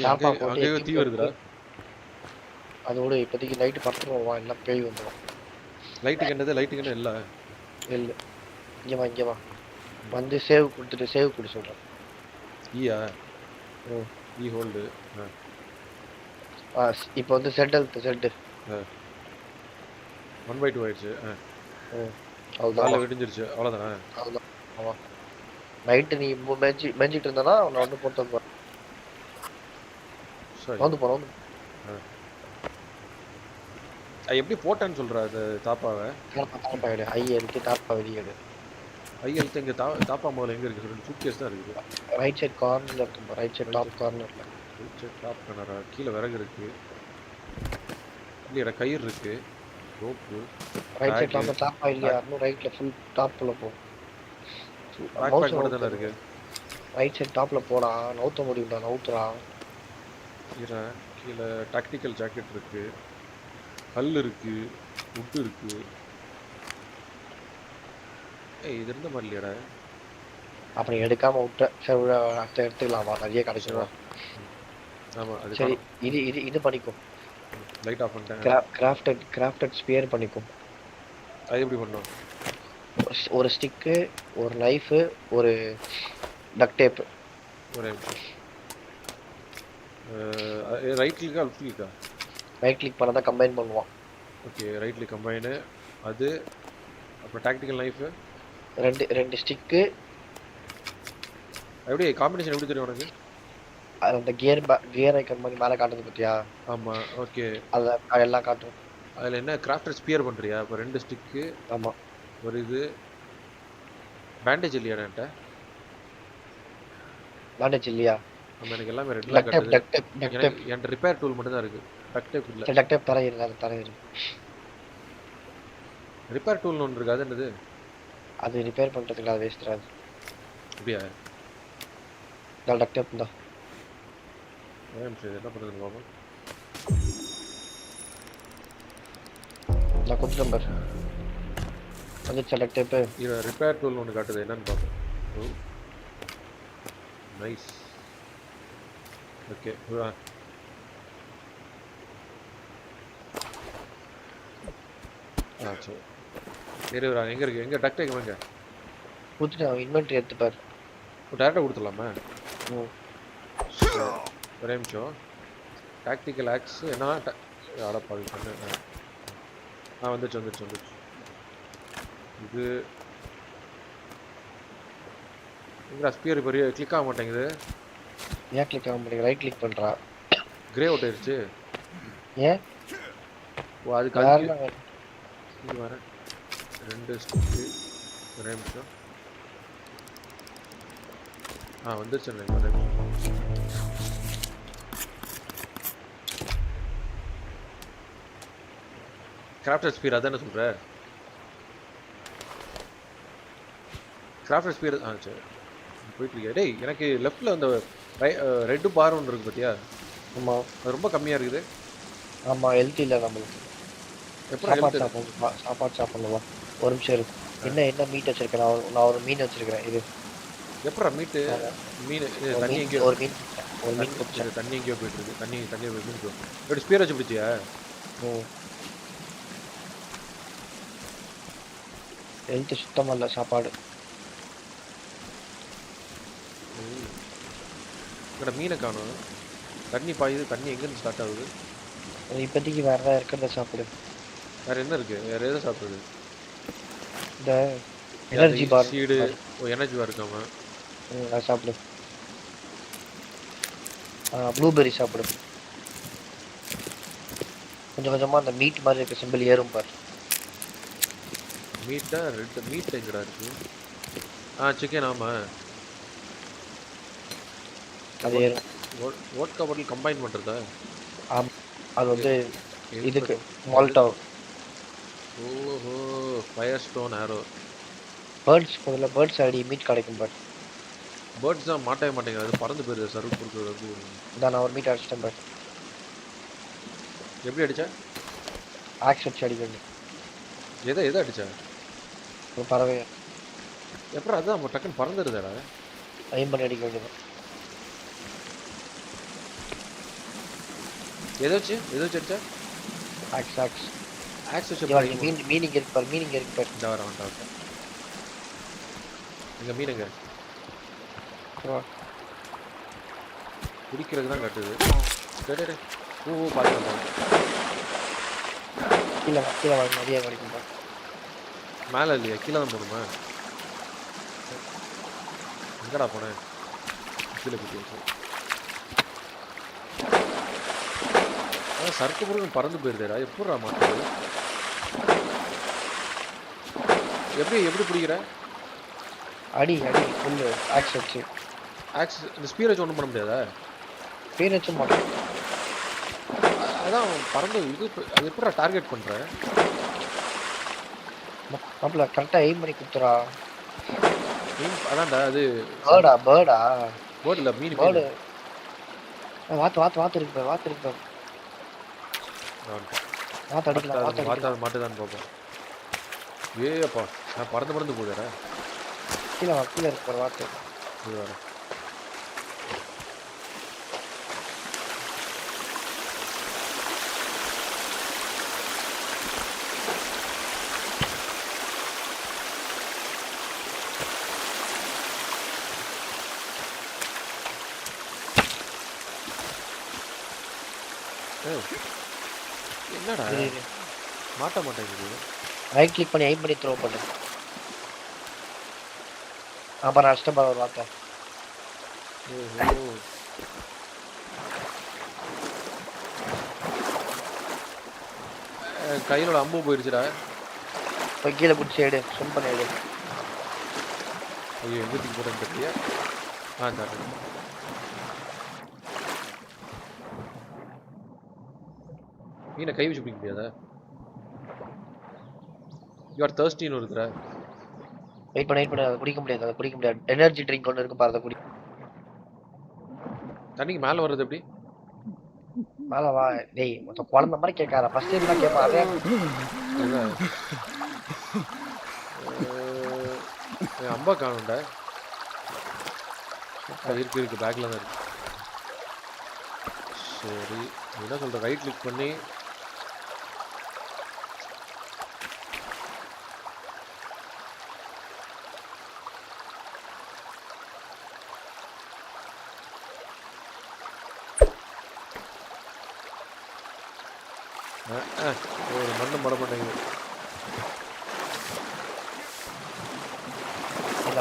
தார்பா போட்டு அங்கேயோ தீ வருதுடா. அதோட இப்போதைக்கு நைட்டு படுத்துருவோம், வா, எல்லாம் பேய் வந்துடும். லைட்டுக்கு என்னது? லைட்டுக்கு என்ன இல்ல? இல்லை, இங்க வா வந்து சேவ் கொடு சொல்றேன். ஈயா? ம். ஈ ஹோல்டு. இப்போ வந்து செட் 1/2 ஆயிடுச்சு. அவ்வளோதான். காலைல விடிஞ்சிருச்சு. அவ்வளோதானே? அவ்வளோதான். ஆமா, நைட்டு நீ மேய்ஞ்சிட்டு இருந்தனா அவனை வந்து போட்டு சரி. வந்து போனோம். எப்படி போட்டேன்னு சொல்ற அது தாப்பாவை? தார்பா எடு, ஐ எடுத்து தார்பா வெளியேடு. ஐஎல்த்து இங்க தாப்பா முதல்ல எங்க இருக்கு? ரெண்டு சூட்கேஸ் தான் இருக்குது. ரைட் சைட் கார்னர்ல இருக்கும், ரைட் சைட் டாப் கார்னர்ல. டாப் கனரா? கீழே விறகு இருக்கு. இல்லையடா கயிறு இருக்கு. ரோப்பு. ரைட் சைட்ல வந்து தார்பா இல்லையா? இன்னும் ரைட்ல ஃபுல் டாப்ல போ. பேக் பேக் மட்டும் தானே இருக்கு. ரைட் சைட் டாப்ல போடா, நவுத்த முடியும்டா, நவுத்துறா. கீழே டாக்டிக்கல் ஜாக்கெட் இருக்கு. கல் இருக்கு. உட்டு இருக்கு. இது இருந்த மாதிரி இல்லையாடா? அப்புறம் எடுக்காம விட்ட. சரி, அடுத்த எடுத்துக்கலாமா? நிறைய கிடைச்சிடும். ஆமா அது சரி, இது பண்ணிக்கும். லைட் ஆஃப் பண்ணிட்டேன். கிராஃப்டட் ஸ்பியர் பண்ணிக்கும். அது எப்படி பண்ணோம்? ஒரு ஸ்டிக்கு, ஒரு நைஃப், ஒரு டக் டேப். ஒரு ரைட் கிளிக்கா லெஃப்ட் கிளிக்கா? ரைட் கிளிக் பண்ணாதான் கம்பைன் பண்ணுவான். Okay, right click combine. அது அப்புறம் டாக்டிக்கல் நைஃப். ரெண்டு ஸ்டிக்கு. எப்படி காம்பினேஷன் எப்படி தெரியும் உனக்கு? அந்த கியர் ஐக்கன் மாதிரி மேலே காட்டுது பத்தியா? ஆமா, ஓகே. அதை எல்லாம் காட்டும். அதில் என்ன கிராஃப்டர் ஸ்பியர் பண்ணுறியா? இப்போ 2 ஸ்டிக்கு. ஆமாம். ஒரு இது பேண்டேஜ் இல்லையா என்கிட்ட? பேண்டேஜ் இல்லையா? நம்ம எனக்கு எல்லாமே ரெட்லாம் காட்டுது. டக் டேப். என்கிட்ட ரிப்பேர் டூல் மட்டும் தான் இருக்கு. டக் டேப் இல்லை. டக் டேப் தரையிரு. ரிப்பேர் டூல்னு ஒன்று இருக்கு. அது என்னது? அது ரிப்பேர் பண்ணுறதுக்கு அது வேஸ்ட் ஆகுது. அப்படியா? டக் டேப் தான். சரி, என்ன பண்ணுறது பாப்போம். நான் கொடுத்துட்டேன் பாரு. வந்துச்சு டக் டேப்பு. இது ரிப்பேர் டூல்னு ஒன்று காட்டுது. என்னன்னு பார்ப்போம். நைஸ். ஓகே. சரி எங்க இருக்கு? எங்க டக் டேக் எங்க? கொடுத்துட்டேன், இன்வென்ட்ரி எடுத்துப்பார். டேரக்டாக கொடுத்துடலாமா? ம். ஒரே நிமிஷம். டாக்டிக்கல் ஆக்ஸ் என்ன அடப்பாவி பண்ணு. வந்துச்சு. இது எங்கடா ஸ்பியர் பெரிய கிளிக் ஆக மாட்டேங்குது. ஏன் கிளிக் ஆக மாட்டேங்குது? ரைட் கிளிக் பண்ணுறா. கிரே அவுட் ஆயிடுச்சு. ஏன்? ஓ அதுக்கு இது வரேன். 2 ஸ்டிக்கு. ஒரே நிமிஷம். வந்துருச்சு. ஒரே நிமிஷம். கிராஃப்டர் ஸ்பியர் அதானே சொல்ற? கிராஃப்டர் ஸ்பியர் சரி போயிட்டு இருக்கேன். டேய் எனக்கு லெஃப்ட்ல அந்த ரெட் பார் ஒன்று இருக்கு பார்த்தியா? ஆமாம். அது ரொம்ப கம்மியாக இருக்குது. ஆமாம், ஹெல்த் இல்லை நம்மளுக்கு. சாப்பாடு சாப்பிடலாம். ஒரு நிமிஷம் இருக்கு. என்ன மீட் வச்சிருக்கேன்? நான் ஒரு மீன் வச்சிருக்கிறேன். இது எப்படா மீன் தண்ணி எங்கேயோ ஒரு மீன் தண்ணி எங்கேயோ போயிட்டு இருக்கு. தண்ணி போயிட்டு எப்படி ஸ்பியர் வச்சு பிடிச்சியா? ஹெல்த் சுத்தமாக இல்லை. சாப்பாடு மீனை காணும். தண்ணி பாயுது. தண்ணி எங்கேருந்து ஸ்டார்ட் ஆகுது? இப்போதைக்கு வேற ஏதாவது இருக்கிறத சாப்பிடு. வேற என்ன இருக்கு? வேற எதை சாப்பிடுது? இந்த எனர்ஜி பார் சீடு எனர்ஜி பார் இருக்காம. அது சாப்பிடு. ப்ளூபெர்ரி சாப்பிடு. கொஞ்சம் கொஞ்சமா அந்த மீட் மாதிரி இருக்க சிம்பிள் ஏறும் பார். மீட்டா ரெட் மீட் எங்கடா இருக்கு? சிக்கன் ஆமா. அது ஏறும். வோட்கா பாட்டில் கம்பைன் பண்றதா? ஆமா, அது வந்து எதுக்கு இதுக்கு பண்றது? மால்டோ. ஓஹோ, ஃபயர் ஸ்டோன் ஆரோ. பேர்ட்ஸ் அடி மீட் கிடைக்கும் பார். பேர்ட்ஸ் தான் மாட்டவே மாட்டேங்குது, அது பறந்து போயிருது சர்வ் கொடுக்குறது வந்து. இதான் நான் ஒரு மீட் அடிச்சிட்டேன் பார். எப்படி அடிச்சா? ஆக்ஸ் வச்சு அடிக்கணும். எதை எதை அடிச்சா? ஒரு பறவையை எப்படி அதான் டக்குன்னு பறந்துருதாடா? ஐம் பண்ணி அடிக்க வேண்டியது. எதை வச்சு அடிச்சா? ஆக்ஸ் ஆக்ஸ் வச்சு மீனிங் இருக்கு பார். இந்த வரேன் எங்க மீனுங்க குடிக்கிறதுக்கு தான் கட்டுது. பார்த்துக்கலாம். கீழே நிறைய கிடைக்கும் பார். மேலே இல்லையா? கீழே தான் போகணுமா? எங்கடா போனேன்? கீழே போயிட்டு சர்க்கு முருகன் பறந்து போயிருதேடா. எப்படா மாட்டது? எப்படி பிடிக்கிற? அடி ஃபுல்லு ஆக்ஸ் வச்சு. ஆக்ஸ் இந்த ஸ்பீர் வச்சு ஒன்றும் பண்ண முடியாதா? ஸ்பீர் வச்சு மாட்டோம். அதான் பறந்து இது. அது எப்படா டார்கெட் பண்ற? மாப்பிள்ள கரெக்டாக எய்ம் பண்ணி குத்துறா. அதான்டா அது பேர்டா பேர்ட் இல்லை, மீன். பேர்டு. வாத்து இருக்கு பார். வாத்து அடிக்கலாம். மாட்டுதான் பார்ப்போம். அப்பா நான் பறந்து போகுதேடா. கீழே இருக்கு பார் வாத்து. இது வேற. என்னடா மாட்ட மாட்டேங்குது? ரைட் கிளிக் பண்ணி ஐம் பண்ணி த்ரோ பண்ணு. அப்புறம் அஷ்டம் பார் ஒரு வார்த்தை. கையிலோட அம்பு போயிடுச்சுடா. போய் கீழே பிடிச்சி எடு. ஸ்விம் பண்ணி எடு. ஐயோ, எங்க தூக்கி போட்டேன்னு தெரியல. மீனை கை வச்சு பிடிக்க முடியாதா? யூ ஆர் தர்ஸ்டின்னு இருக்குற. வெயிட் பண்ண அதை குடிக்க முடியாது. எனர்ஜி ட்ரிங்க் ஒன்று இருக்கு பாரு, அதை குடி. தண்ணிக்கு மேலே வர்றது எப்படி? மேலே வா. டேய் மொத்தம் குழந்தை மாதிரி கேட்காத. ஃபர்ஸ்ட் டைம் தான் கேட்பா. அதே அம்பா காணும்டா. இருக்கு பேக்ல தான் இருக்கு. சரி, என்ன சொல்ற? ரைட் கிளிக் பண்ணி ஒரு மண்ணும் பட மாட்டேங்குது.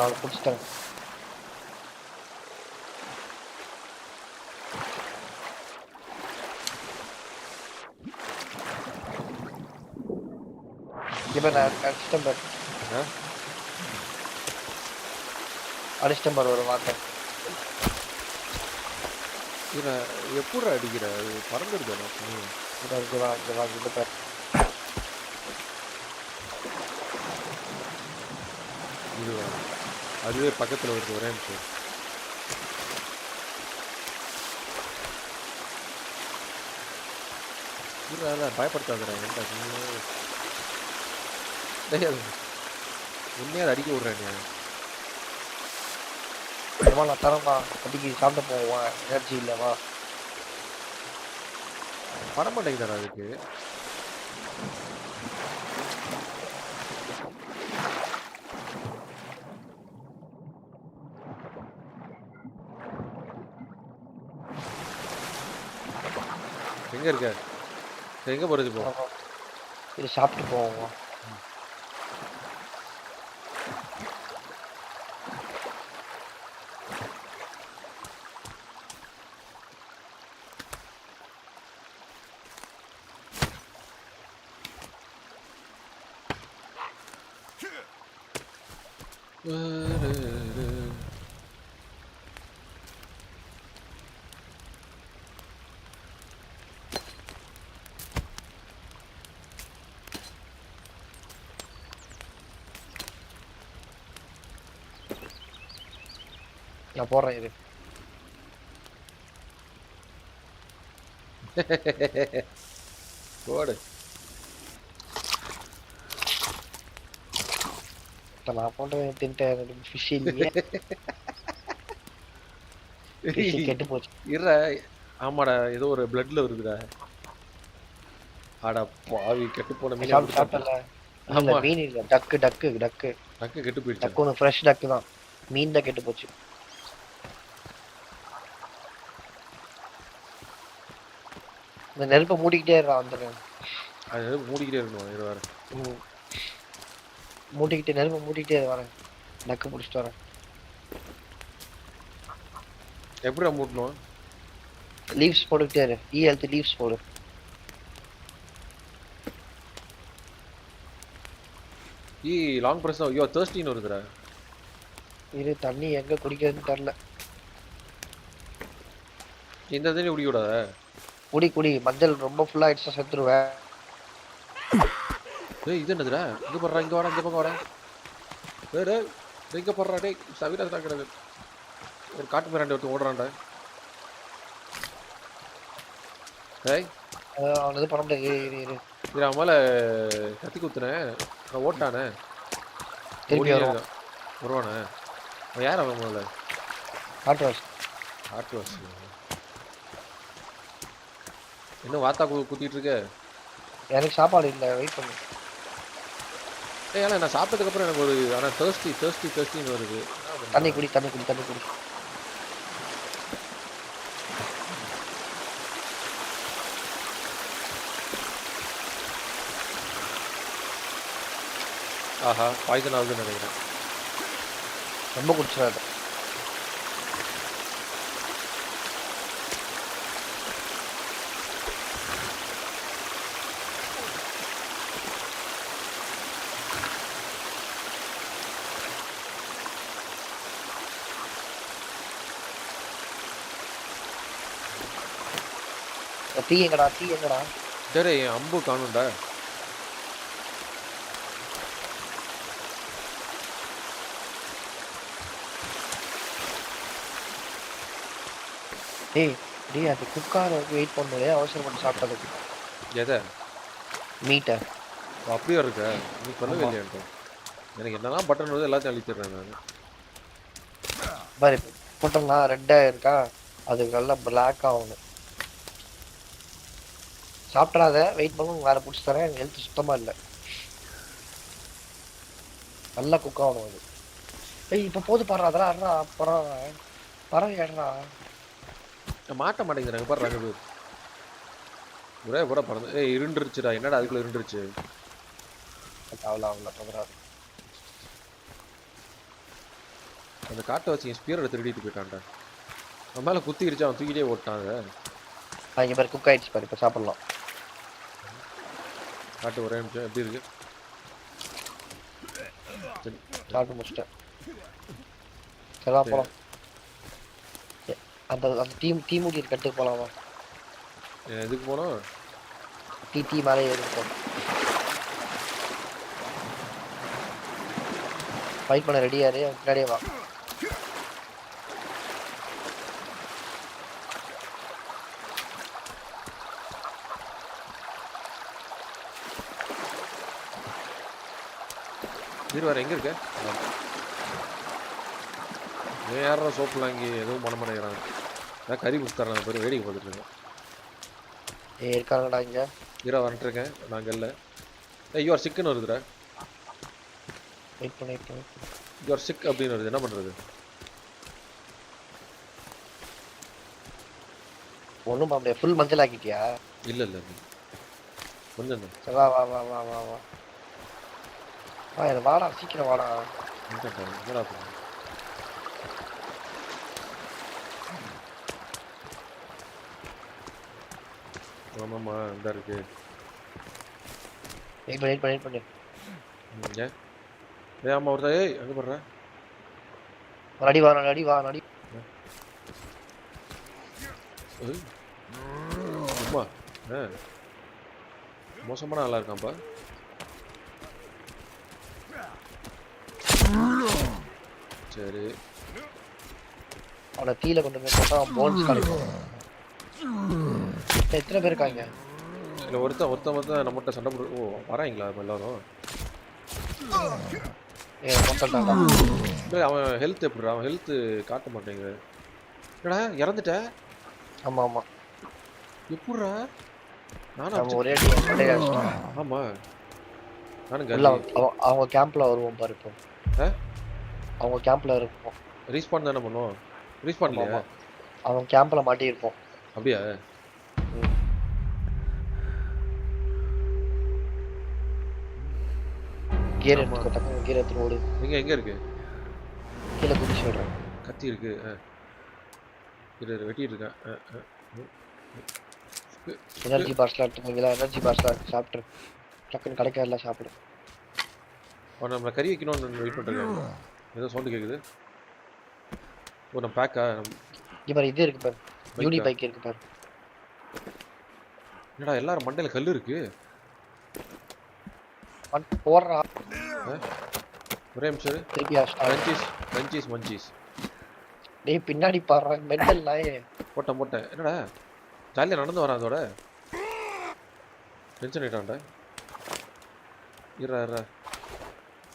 அவள் பிடிச்சிட்டேன். இப்போ நான் அடிச்சிட்டேன் பாரு ஒரு வார்த்தை. எப்படி அடிக்கிற? பறந்துடுது. அதுவே பக்கத்துல வருது. ஒரே நிமிஷம். பயப்படுத்தாதுடா. உண்மையா அடிக்க விடுறேன். நான் தரமா அடிக்கி சாப்பிட போவான். எனர்ஜி இல்லவா? வரமாட்டேங்குதாடா அதுக்கு. எங்க இருக்க? எங்க போறது இப்போ? இது சாப்பிட்டு போவோம். நான் போடுறேன் இது. போடு. இப்ப நான் போட்டேன் தின்ட்டேன். ஃபிஷ் இல்லையே. ஃபிஷ் கெட்டு போச்சு. இருடா. ஆமாடா ஏதோ ஒரு பிளட்ல இருக்குடா. ஆடா பாவி கெட்டு போன மீன் சாப்பிட்டல. இல்ல மீன் இல்ல, டக்கு டக்கு டக்கு. டக்கு கெட்டு போயிடுச்சு. டக்கு ஒன்று ஃப்ரெஷ் டக்கு தான். மீன் தான் கெட்டு போச்சு. இந்த நெருப்பை மூடிக்கிட்டே இருக்கா வந்துடுறேன். அது மூடிக்கிட்டே இருக்கணும். இது வேற மூடிக்கிட்டே நெருப்பை மூடிக்கிட்டே வரேன். டக்கு பிடிச்சிட்டு வரேன். எப்படிடா மூட்டணும்? லீவ்ஸ் போட்டுக்கிட்டே இரு. ஹெல்த் லீவ்ஸ் போடு. லாங் பிரஸ் தான். ஐயோ தர்ஸ்டின்னு வருதுடா. இது தண்ணி எங்க குடிக்கிறதுன்னு தெரியல. இந்த தண்ணி குடிக்க கூடாத. குடி குடி. மஞ்சள் ரொம்ப ஃபுல்லா ஆயிடுச்சா செத்துருவேன். ஏய் இது என்னதுடா? இங்க போடுறா, இங்க வாடா, இங்க பக்கம் வாடா. டேய் இங்க போடுறா. டேய் சவிரா தாக்குறது. ஒரு காட்டு மிராண்டி ஒருத்தன் ஓடுறான்டா. டேய் அவன் இது பண்ண முடியாது. இரு இரு இது அவன் மேல கத்தி குத்துனேன். நான் ஓட்டானே. திருப்பி வருவான். வருவானே. அவன் யார் அவன் மேல? காட்டுவாஸ். காட்டுவாஸ். என்ன வாத்தா குத்திட்டு இருக்க? எனக்கு சாப்பாடு இல்லை, வெயிட் பண்ணு. ஏய் ஏன்னா நான் சாப்பிட்டதுக்கு அப்புறம் எனக்கு ஒரு ஆனால் தேர்ஸ்டின்னு வருது. தண்ணி குடி தண்ணி குடி தண்ணி குடி. ஆஹா பாய்சன் ஆகுதுன்னு நினைக்கிறேன். ரொம்ப குடிச்சிடாத. டீ எங்கடா? டீ எங்கடா? சரி என் அம்பு காணும்டா. டேய் டேய் அது குக்கார வெயிட் பண்ணவே அவசரப்பட்டு சாப்பிட்டதுக்கு. எதை? மீட்டை. அப்படியே இருக்க நீ சொல்லவே இல்லையான்ட்டு. எனக்கு என்னதான் பட்டன் வருது எல்லாத்தையும் அழிச்சிடுறேன் நான். பாரு போட்டோம்னா ரெட்டாக இருக்கா, அது நல்லா பிளாக் ஆகணும். சாப்பிட்றாத, வெயிட் பண்ணும், வேற பிடிச்சி தரேன். எனக்கு ஹெல்த் சுத்தமாக இல்லை. நல்லா குக் ஆகணும் அது. ஏய் இப்போ போது பாடுறா. அதெல்லாம் அட்றா பறவை ஏடுறா. மாட்ட மாட்டேங்கிறாங்க பாரு. ஒரே கூட பறந்து. ஏய் இருண்டுருச்சுடா. என்னடா அதுக்குள்ள இருண்டுருச்சு? அவ்வளோ பதறாது. அந்த காட்டை வச்சு ஸ்பியரோட திருடிட்டு போயிட்டான்டா. அவன் மேலே குத்திருச்சு. அவன் தூக்கிட்டே ஓட்டான். அதை இங்கே பாரு குக் ஆயிடுச்சு பாரு. இப்போ சாப்பிட்லாம். காட்டு ஒரே நிமிஷம். எப்படி இருக்கு? சாப்பிட்டு முடிச்சிட்டேன். சரிவா போகலாம். அந்த அந்த டீ மூடி கட்டுக்கு போகலாமா? எதுக்கு போனோம்? டீ மேலே ஏறிப்போம். ஃபைட் பண்ண ரெடியாரு. முன்னாடியே வா. வேறு எங்கே இருக்க? ஏன் யாரா சோப்புலாம் இங்கே எதுவும் பண்ண மாட்டேங்கிறாங்க. நான் கறி கொடுத்துறேன். பேர் வேடிக்கை பார்த்துட்டு இருக்கேன். இருக்காங்கடா இங்கே. ஹீரோ வந்துட்டுருக்கேன். நாங்கள் இல்லை. யூஆர் சிக்குன்னு வருதுடா. வெயிட் பண்ணி யூஆர் சிக் அப்படின்னு வருது. என்ன பண்ணுறது? ஒன்றும் பண்ண முடியாது. ஃபுல் மஞ்சள் ஆக்கிட்டியா? இல்லை இல்லை கொஞ்சம் தான். சரி வா வா வா வா வா வா வா. எனக்கு வாடா, சீக்கிரம் வாடா. என்னடா ஆமாம்மா இந்த இருக்கு. வெயிட் பண்ணி இங்கே ஏ ஆமாம் ஒருத்தா. ஏய் அங்கே போடுறேன். நடி வா நடி வா நடி. ஏய், சும்மா மோசமான ஆளா இருக்கான்ப்பா. சரி அவனை கீழே கொண்டு போய் போட்டா போன்ஸ் கிடைக்கும். எத்தனை பேர் இருக்காங்க? இல்லை ஒருத்தன் நம்மகிட்ட சண்டை போடு. ஓ வராங்களா எல்லாரும்? மொத்தம் இல்லை அவன் ஹெல்த் எப்படிடா? அவன் ஹெல்த்து காட்ட மாட்டேங்குது. என்னடா இறந்துட்ட? ஆமா ஆமா. எப்படிடா? நானும் நம்ம ஒரே அடி ஆமா நானும் உள்ள கல்லி. அவங்க கேம்ப்ல வருவோம் பாரு இப்போ. அவங்க கேம்ப்ல இருப்போம். ரீஸ்பான் தானே பண்ணுவோம். ரீஸ்பான் இல்லையா? அவங்க கேம்ப்ல மாட்டி இருப்போம். அப்படியா? கியர் எடுத்துக்கோ, டக்குனு கியர் எடுத்துட்டு ஓடு. எங்க இருக்கு? கீழே குதிச்சு விடுறேன். கத்தி இருக்கு. இரு வெட்டிட்டு இருக்கேன். எனர்ஜி பார்ஸ்லாம் எடுத்துக்கோங்களா? எனர்ஜி பார்ஸ்லாம் சாப்பிட்ரு. டக்குன்னு கிடைக்காதுல சாப்பிடு. அவன் நம்மளை கறி வைக்கணும்னு வெயிட் பண்ணிருக்காங்க. ஏதோ சவுண்டு கேட்குது. ஓ நம்ம பேக்கா? இங்கே பாரு இது இருக்கு பாரு. யூனி பைக் இருக்கு பாரு. என்னடா எல்லாரும் மண்டையில கல் இருக்கு. போடுறா. ஒரே நிமிஷம். திருப்பி மஞ்சீஸ். டேய் பின்னாடி பாடுற மெண்டல் நாயே. போட்டேன். என்னடா ஜாலியாக நடந்து வரான் அதோட. டென்ஷன் ஆயிட்டான்டா. இறா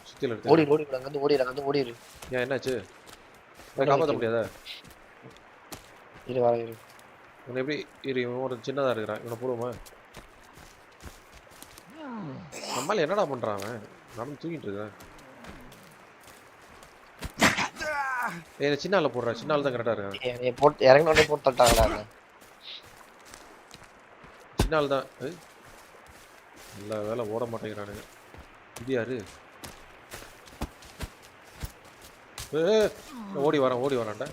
சுத்தியில் எடுத்து அங்கேருந்து ஓடிடு. ஏன் என்னாச்சு? காப்பாற்ற முடியாதா? இரு இவன் எப்படி இவன் ஒரு சின்னதாக இருக்கிறான். இவனை போடுவோமா? நம்மளால என்னடா பண்றான் அவன்? நானும் தூங்கிட்டு இருக்கேன். சின்ன ஆள போடுறா. சின்ன ஆள் தான் கரெக்டா இருக்கான். நீ போட்டு இறங்கினோடனே போட்டு தட்டாங்கடா. சின்ன ஆள் தான். எல்லா வேலை ஓட மாட்டேங்கிறானுங்க. இது யாரு? ஓடி வரான்டா.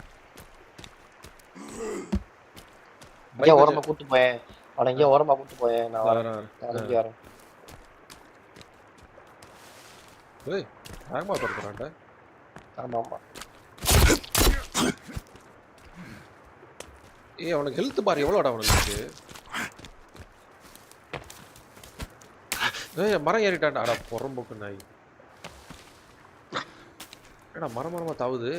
ஓரமா கூட்டு போயேன். அவனை இங்கே ஓரமா கூட்டு போயேன். நான் வரேன். ஏய் வேகமா பறக்குறான்டா. ஆமா ஏய் அவனுக்கு ஹெல்த் பார் எவ்வளோடா அவனுக்கு? ஏய் மரம் ஏறிட்டான்டா. அடா பொறம்போக்கு நாய். ஏடா மரமா தாவுது.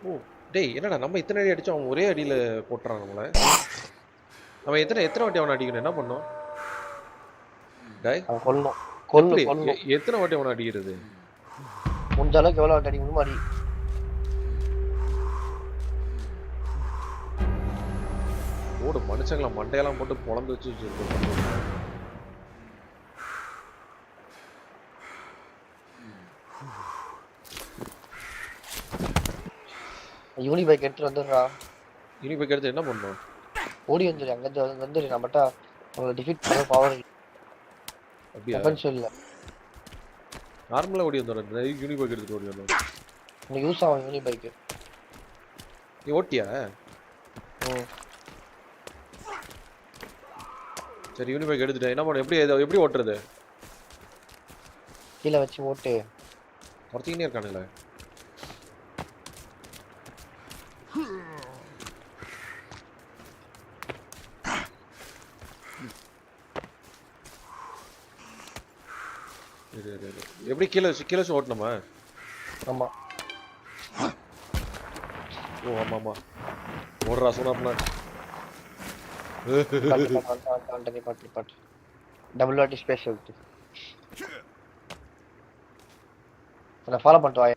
ஓ டேய் என்னடா நம்ம இத்தனை அடி அடிச்சோம், அவன் ஒரே அடியில போட்டுறான் நம்மள. நம்ம எத்தனை வாட்டி அவனை அடிக்கணும்? என்ன பண்ணோம்? எத்தனை வாட்டி அவனை அடிக்கிறது? முடிஞ்ச அளவுக்கு எவ்வளவு வாட்டி அடிக்க முடியுமோ அடி. ஓடு மனுஷங்களை மண்டையெல்லாம் போட்டு பொழந்து வச்சு யூனி பைக் எடுத்துட்டு வந்துடுறா. யூனி பைக் எடுத்து என்ன பண்ணணும்? ஓடி வந்துரு. அங்கிருந்து வந்துரு. நம்மகிட்ட அவங்களை டிஃபீட் பண்ண பவர் இல்ல. நார்மலா ஓடி வந்துடுற. யூனி பைக் எடுத்துட்டு ஓடி வரணும். உனக்கு யூஸ் ஆகும் யூனி பைக். நீ ஓட்டியா? சரி யூனி பைக் எடுத்துட்டேன். என்ன பண்ண? எப்படி ஓட்டுறது? கீழே வச்சு ஓட்டு. ஒருத்தீங்கன்னே இருக்கானுங்களே. எப்படி கீழே ஓட்டணுமா? ஆமா. ஓ ஆமா ஓடுறா சொன்னா. பாட்டு டபுள் வாட்டி ஸ்பேஸ் எடுத்து நான் ஃபாலோ பண்ணிட்டு வாங்க.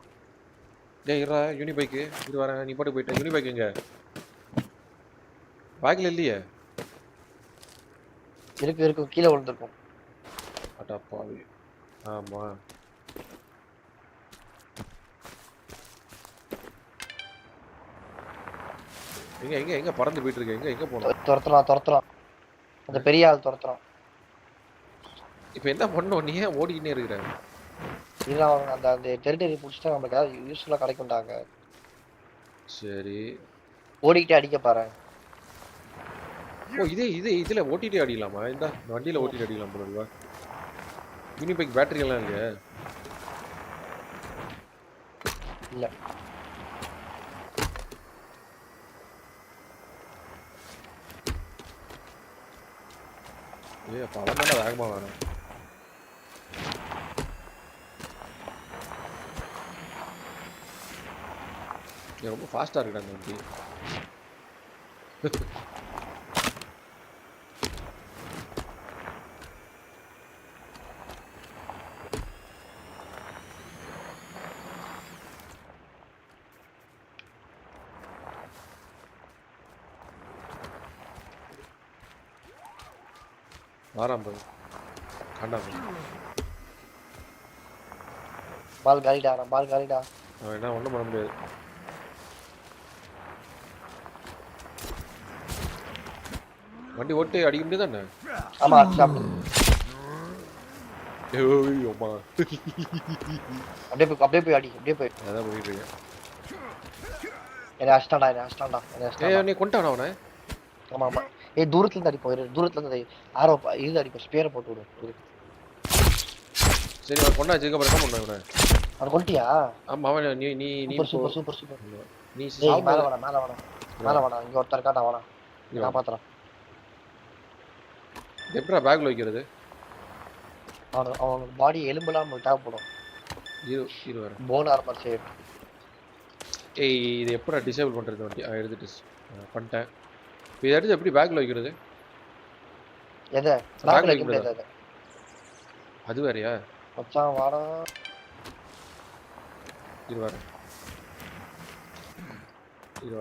டேய் இருடா யூனி பைக்கு இது வரேன். நீ பாட்டு போயிட்ட. யூனி பைக் எங்க? பேக்ல இல்லையே. இருக்கு கீழே விழுந்திருக்கும். அடா பாவி. ஆமா எங்க பறந்து போயிட்டு இருக்கு. எங்க போனோம்? துரத்தலாம். அந்த பெரிய ஆள் துரத்துறான். இப்போ என்ன பண்ணோம்? நீ ஏன் ஓடிக்கிட்டே இருக்கிற? இல்ல அவங்க அந்த டெரிட்டரி புடிச்சிட்டா நமக்கு ஏதாவது யூஸ்ஃபுல்லா கிடைக்கும்டாங்க. சரி ஓடிக்கிட்டே அடிக்க பாரு. ஓ இதுல ஓட்டிட்டே அடிக்கலாமா? இந்த வண்டியில ஓட்டிட்டு அடிக்கலாம் போல. யூனிபைக் பேட்டரி எல்லாம் இல்லையா? இல்ல ஏய் அப்ப அவன் தானே வேகமா வரான். ரொம்ப ஃபாஸ்டா இருக்குடா அந்த வண்டி. வாராம் பாரு. காண்டாம. பால் காலிடா. அவன் என்ன ஒண்ணும் பண்ண முடியாது. வண்டி ஓட்டு அடிக்க முடியாதானே? ஆமா சாப்பிடு. ஏய் அம்மா. அப்படியே போய் அடி. அதான் போயிட்டு இருக்கேன். என்ன அஷ்டாண்டா. ஏய் நீ கொண்டானா அவனை? ஆமா. ஏய் தூரத்துல இருந்து அடிப்போம். தூரத்துல இருந்து ஆரோ இது அடிப்போம். ஸ்பேரை போட்டு விடு. சரி அவன் கொண்டா வச்சதுக்கு அப்புறம் என்ன பண்ண இவனை? அவன் கொண்டியா? ஆமா அவன் நீ சூப்பர். நீ டேய் மேல வாடா. இங்க ஒருத்தர் இருக்காடா வாடா. காப்பாத்துறான். எப்படா பேக்ல வைக்கிறது? அவன் பாடி எலும்பெல்லாம் நமக்கு தேவைப்படும். இரு வர. Phone armour save. ஏய் இது எப்படா டிசேபிள் பண்றது வண்டி? எடுத்துட்டு பண்ணிட்டேன். இப்போ இதை எடுத்து எப்படி பேக்ல வைக்கிறது? எதை பேக்ல வைக்க முடியாது. அது வேறயா? மச்சான் வாடா. இரு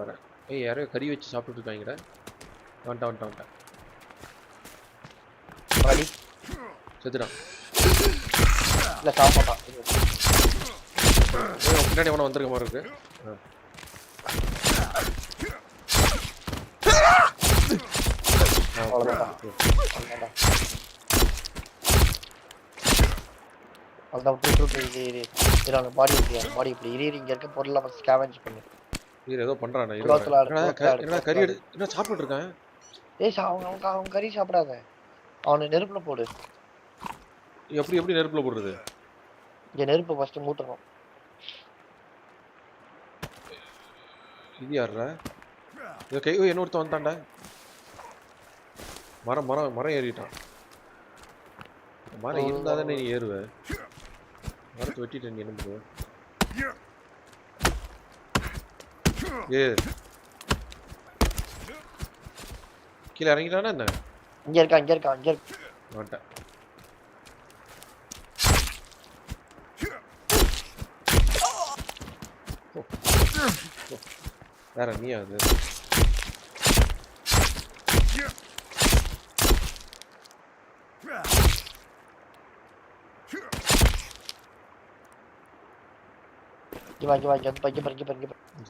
வர. ஏய் யாரோ கறி வச்சு சாப்பிட்டுட்டு இருக்காங்கடா. வந்துட்டான். வாடி. செத்துட்டான். இல்ல சாப்பிட்டான். ஏய் பின்னாடி எவனோ வந்திருக்க மாதிரி இருக்கு. அவ்வளவுதான். பாடி இப்படி இங்க இருக்க பொருளை ஸ்கேவெஞ்ச் பண்ணு. ஏதோ பண்றானே. என்னடா கறி என்ன சாப்பிட்டு இருக்கான்? ஏய் அவன் கறி சாப்பிடாத. அவனை நெருப்புல போடு. எப்படி நெருப்புல போடுறது? இங்க நெருப்பு ஃபர்ஸ்ட் மூட்டணும். இது யாரா? இன்னொருத்தன் வந்தான்டா. மரம் ஏறிட்டான். மரம் இருந்தாதானே நீ ஏறுவ. மரத்தை வெட்டிட்டு நீ என்ன பண்ணுவ? கீழே இறங்கிட்டானா என்ன? இங்க இருக்கா. மாட்டேன். வேற நீயா அது?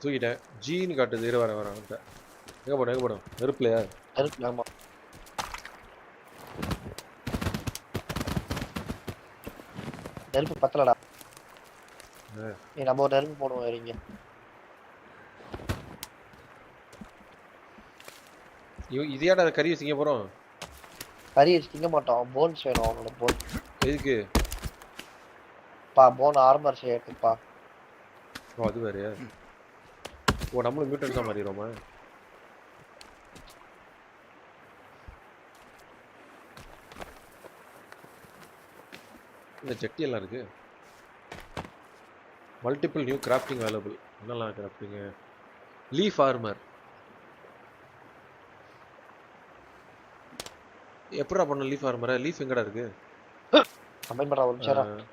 தூக்கிட்டேன். ஜீன்னு காட்டுது. இரு வர எங்க போடும்? நெருப்புலையா? ஆமா. நெருப்பு பத்தலடா. நீ நம்ம ஒரு நெருப்பு போடுவோம். இறங்க. இதையாடா கறி வச்சுக்க போறோம். கறி திங்க மாட்டோம். போன்ஸ் வேணும். அவனோட போன் எதுக்கு? போன் ஆர்மர் செய்யறதுப்பா. அது வேறயா? நம்மளும் மியூட்டன்ஸா மாறிடுவோமா? இந்த ஜெட்டி எல்லாம் இருக்கு. Multiple new crafting available. என்னெல்லாம் கிராஃப்டிங்? Leaf armour. எப்படா பண்ண லீஃப் ஆர்மரை? லீஃப் எங்கடா இருக்கு? கம்பைன் பண்ற ஒரு நிமிஷம்.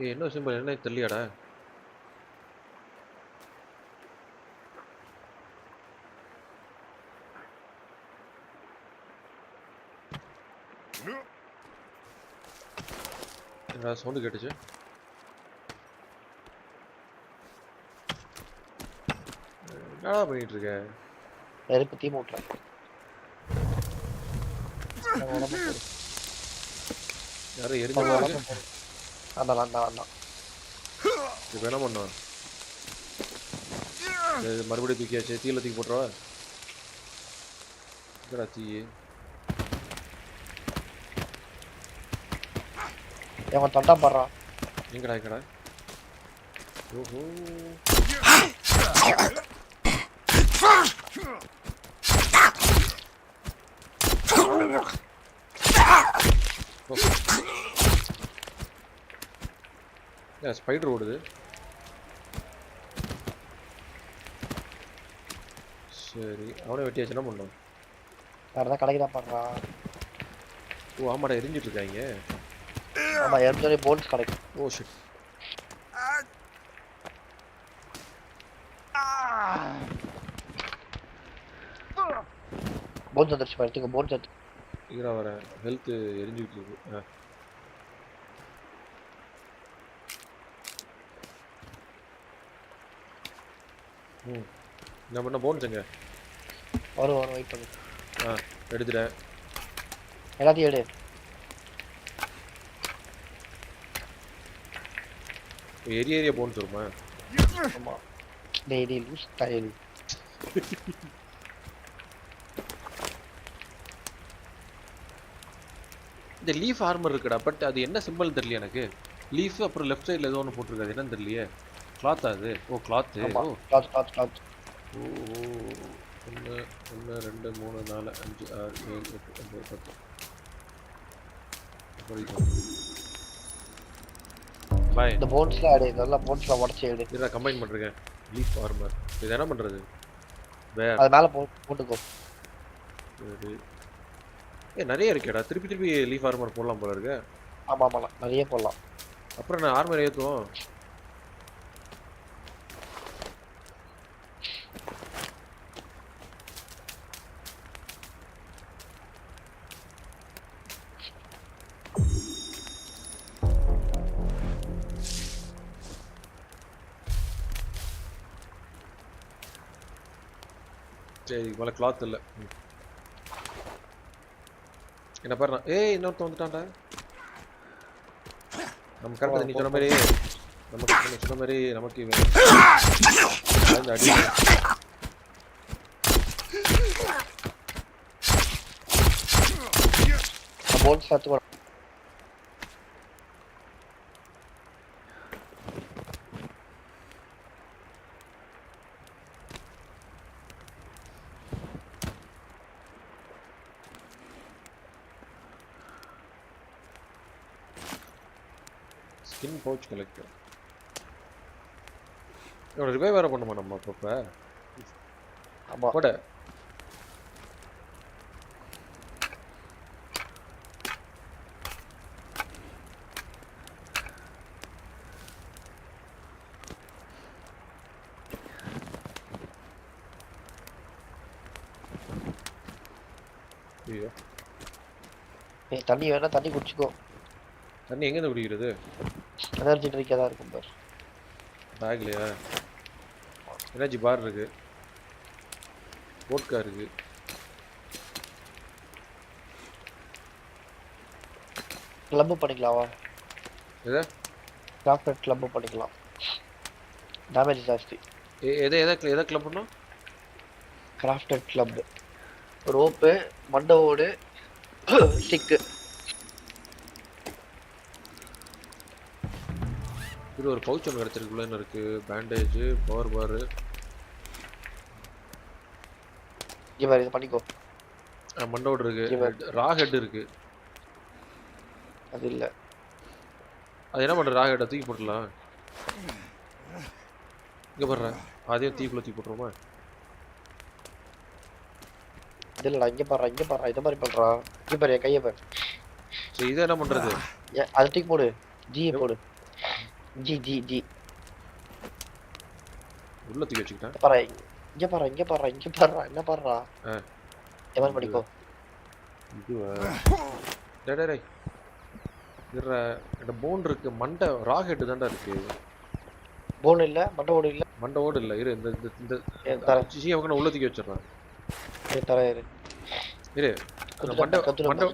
என்ன சிம்பிள் என்ன தெரியலடா. என்னடா சவுண்ட் கேட்டுச்சு? என்னடா பண்ணிட்டு இருக்க? நெருப்பு தீ மூட்டுறேன். யாரோ எரிஞ்சு அதான் இப்போ என்ன பண்ணோம்? மறுபடியும் தூக்கியாச்சு. தீயில தூக்கி போட்டுருவா. எங்கடா தீ? அவன் தொட்டா பாடுறான். எங்கடா? ஓஹோ. ஸ்பைடர் ஓடுது. சரி, அவனே வெட்டியாச்சு. என்ன பண்ணோம்? வேற ஏதாவது கடைக்கு தான் பாடுறான். ஓ ஆமாடா, எரிஞ்சிட்டு இருக்காங்க. ஆமா, எரிஞ்சோடனே போன்ஸ் கிடைக்கும். Oh shit. போன்ஸ் வந்துருச்சு பாரு, எடுத்துக்க போன்ஸ் எடுத்து. இங்கடா வரேன். ஹெல்த் எரிஞ்சுக்கிட்டு இருக்கு. என்ன பண்ண? போன்ஸ் எங்க? வரும் வெயிட் பண்ணு. எடுத்துட்டேன். எல்லாத்தையும் எடு. ஏரியா போன்ஸ் வருமா? ஆமா. டேய் லூஸ் டைல். இந்த லீஃப் ஆர்மர் இருக்குடா, பட் அது என்ன சிம்பிள் தெரியல எனக்கு. லீஃப் அப்புறம் லெஃப்ட் சைடில் ஏதோ ஒன்று போட்டிருக்காது, என்னன்னு தெரியலையே. கிளாத் அது? ஓ கிளாத். ஆமா, ஓ கிளாத். ஓ 1 2 3 4 5 6 7 8 9 10. பாய். இந்த போன்ஸ்ல ஆடு, இதெல்லாம் போன்ஸ்ல உடைச்சு எடு. இத கம்பைன் பண்றேன். Leaf armour. இது என்ன பண்றது? வேற அது மேல போட்டுக்கோ. சரி. நிறைய இருக்கேடா. திருப்பி லீஃப் ஆர்மர் போடலாம் போல இருக்கு. ஆமா நிறைய போடலாம். அப்புறம் நான் ஆர்மர் ஏத்துவோம். சரி, மேலே கிளாத் இல்லை. என்ன பாரு, இன்னொருத்த வந்துட்டான்டா. நம்ம கரெக்டாக நீ சொன்ன மாதிரி நமக்கு அடி. போன்ஸ் எடுத்து ஸ்கின் பவுச் கலெக்ட். இவனை ரிவைவ் வேற பண்ணுமா நம்ம அப்பப்ப? ஆமா போட. ஐயோ, தண்ணி வேணா தண்ணி குடிச்சுக்கோ. தண்ணி எங்கேருந்து குடிக்கிறது? எனர்ஜி ட்ரிங்காக தான் இருக்கும் பார். பேக்லையா? எனர்ஜி பார் இருக்கு, வோட்கா இருக்கு. கிளப் பண்ணிக்கலாமா? எதை? கிராஃப்ட் கிளப் பண்ணிக்கலாம். டேமேஜ் ஜாஸ்தி. எதை கிளப் பண்ணோம்? Crafted club. ரோப்பு, மண்டவோடு, ஸ்டிக்கு. இது ஒரு பவுச் ஒன்று கிடச்சிருக்குள்ள. என்ன இருக்கு? பேண்டேஜ், பவர் பாரு. இவர் இது பண்ணிக்கோ. மண்டோடு இருக்கு, ரா ஹெட் இருக்கு. அது இல்ல, அது என்ன பண்ற? ரா ஹெட்டை தூக்கி போட்டுடலாம். இங்க பாரு, அதையும் தீக்குள்ள தூக்கி போட்டுருமா? இல்லடா, இங்க பாரு இத மாதிரி பண்றா. இங்க பாரு, என் கையை பாரு. சரி, இதை என்ன பண்றது? அதை தூக்கி போடு. ஜியை போடு. ஜி உள்ள தூக்கி வச்சுக்கிட்டேன். பாரு, இங்க பாரு என்ன பாருடா. எவன் மாதிரி பண்ணிக்கோ. இதுவா? டேய் இருடா, இந்த போன் இருக்கு. மண்டை ரா ஹெட் தான்டா இருக்கு. போன் இல்ல, மண்டவோடு இல்ல. இரு, இந்த உள்ள தூக்கி வச்சிடறான். இரு,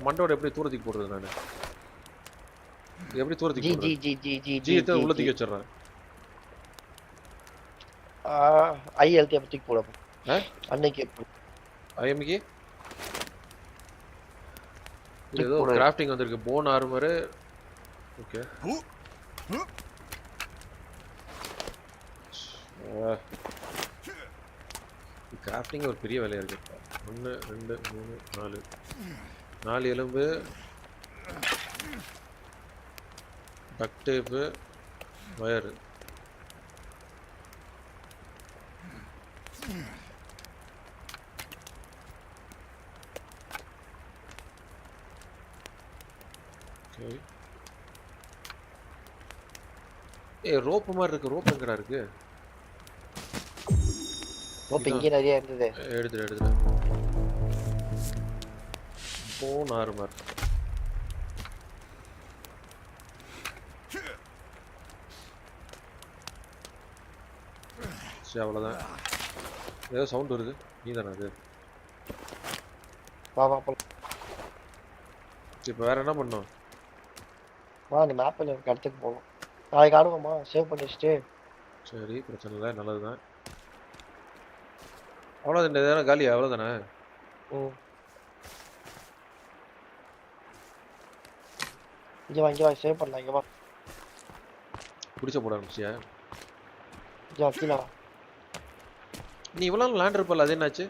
மண்டோட எப்படி தூரத்துக்கு போடுறது? நானு எப்படி தூரத்துக்கு ஜி உள்ள தூக்கி வச்சிடறேன். ஐ ஹெல்த்தி அப்ப தூக்கி போடுவோம். அன்னைக்கு ஐஎம்கி தூக்கி ஏதோ போடு. கிராஃப்டிங் வந்திருக்கு. Phone armour. ஓகே. கிராஃப்டிங் ஒரு பெரிய வேலையா இருக்கு. 1 2 3 4 4 எலும்பு, டக் டேப்பு, வயர். ஏய் ரோப் மாதிரி இருக்கு. ரோப் எங்கடா இருக்கு? ரோப் இங்கே நிறைய இருந்தது. எடுத்துட்டு போன் ஆர்மர். சரி அவ்வளோதான். ஏதோ சவுண்ட் வருது. நீ தானே அது? வா வா இப்போ வேற என்ன பண்ணோம்? வா அந்த மேப்பில் இருக்க இடத்துக்கு போகணும். நாளைக்கு ஆடுவோமா? சேவ் பண்ணி வச்சுட்டு. சரி பிரச்சனை இல்லை, நல்லது தான். அவ்வளோதான். இந்த இதெல்லாம் காலியா? அவ்வளோதானே? இங்கே வா சேவ் பண்ணலாம். இங்கே வா பிடிச்ச போட ஆரம்பிச்சியா? இங்கே வா கீழே வா. நீ இவ்வளோ லேண்ட் இருப்பல, அது என்னாச்சு?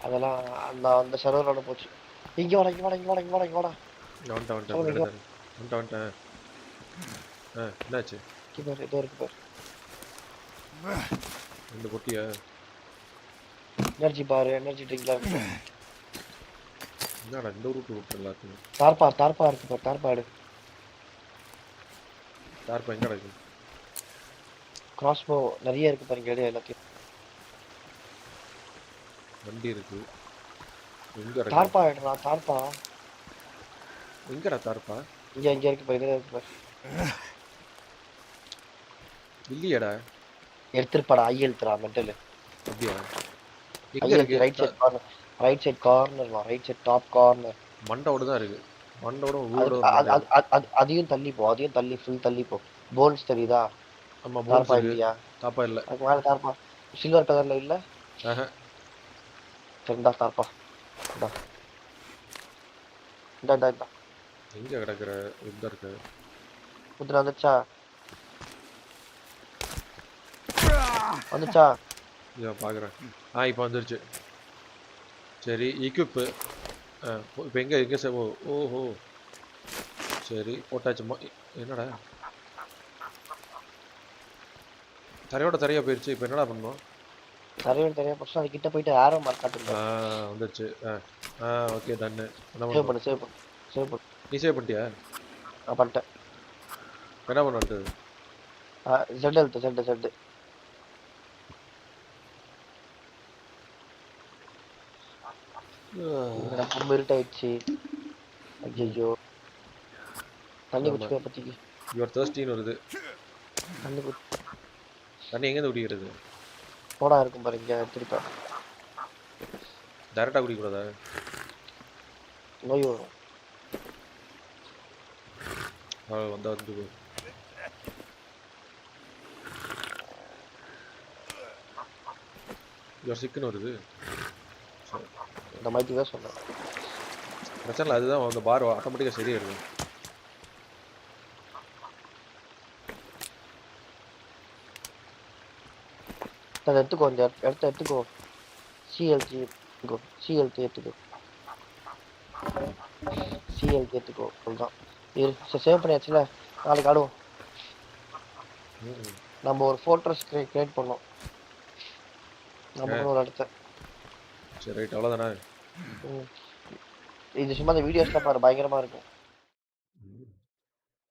அதெல்லாம் அந்த அந்த சர்வரோட போச்சு. இங்கே வாடா இங்கே வாடா இங்கே வாடா இங்கே வாடா இங்கே வாடா. வந்துட்டேன். என்னாச்சு? பாரு ஏதோ இருக்கு பாரு. 2 பொட்டியா? எனர்ஜி பாரு, எனர்ஜி ட்ரிங்க்லாம் இருக்கு. என்னடா இந்த ரூட் எல்லாத்தையும்? தார்பா இருக்கு பாரு. தார்பாடு தார்பா எங்கடா இருக்கு? கிராஸ்போ நிறைய இருக்கு பாருங்க. இடையே எல்லாத்தையும் வண்டி இருக்கு. எங்கடா தார்பா ஆயிடுறா. தார்பா எங்கடா? தார்பா இங்கே இருக்கு பாரு. இங்கே இருக்கு பாரு. இல்லையடா. எடுத்துருப்பாடா. ஐ எழுத்துறா மென்டல். அப்படியா? ஐ எங்க இருக்கு? Right side corner. Right side corner வா. Right side top corner. மண்டோட தான் இருக்கு. மண்டோட அதையும் தள்ளி போ. அதையும் தள்ளி ஃபுல் தள்ளி போ. போன்ஸ் தெரியுதா? ஆமா தார்பா போன்ஸ் இல்லையா? தாப்பா இல்ல. அதுக்கு மேலே தார்பா சில்வர் கலர்ல இல்ல. சரிடா தார்பா. இந்தா எங்க கிடக்குற? எங்க இருக்கு? குதிரை வந்துச்சா? இதை பாக்குறேன். இப்போ வந்துருச்சு. சரி equip. இப்போ எங்க ஓஹோ சரி போட்டாச்சுமா. என்னடா தரையோட தரையா போயிருச்சு. இப்போ என்னடா பண்ணணும்? தரையா போச்சு. அது கிட்ட போயிட்டு ஆரோ மார்க் காட்டுங்க. வந்துருச்சு. Okay done. சேவ் பண்ணு. நீ சேவ் பண்ணிட்டியா? பண்ணிட்டேன். என்ன பண்ண அடுத்தது? Z ரொம்ப இருட்டாயிடுச்சு. ஐயோ தண்ணி குடிச்சுக்க பத்திக்கு. யுவர் தர்ஸ்டின்னு வருது. தண்ணி எங்கேருந்து குடிக்கிறது? போடா இருக்கும் பாரு. இங்கே எடுத்துருப்பேன். டேரெக்டாக குடிக்கூடாதா? நோய் வரும். வந்தா வந்து யுவர் சிக்குன்னு வருது. இந்த மாதிரி தான் சொன்னேன். பிரச்சனை இல்லை. அதுதான் அந்த பார் ஆட்டோமேட்டிக்காக சரியா இருக்கும். அதை எடுத்துக்கோ. இந்த இடத்த எடுத்துக்கோ. சிஎல்டி எடுத்துக்கோ. சிஎல்டி எடுத்துக்கோ. அவ்வளோதான். சேவ் பண்ணியாச்சுல. நாளைக்கு ஆடுவோம். நம்ம ஒரு ஃபோர்ட்ரஸ் கிரியேட் பண்ணோம். நமக்கு ஒரு இடத்த. சரி ரைட். அவ்வளோதானே? இது சும்மா இந்த வீடியோஸ்லாம் பாரு. பயங்கரமா இருக்கும்.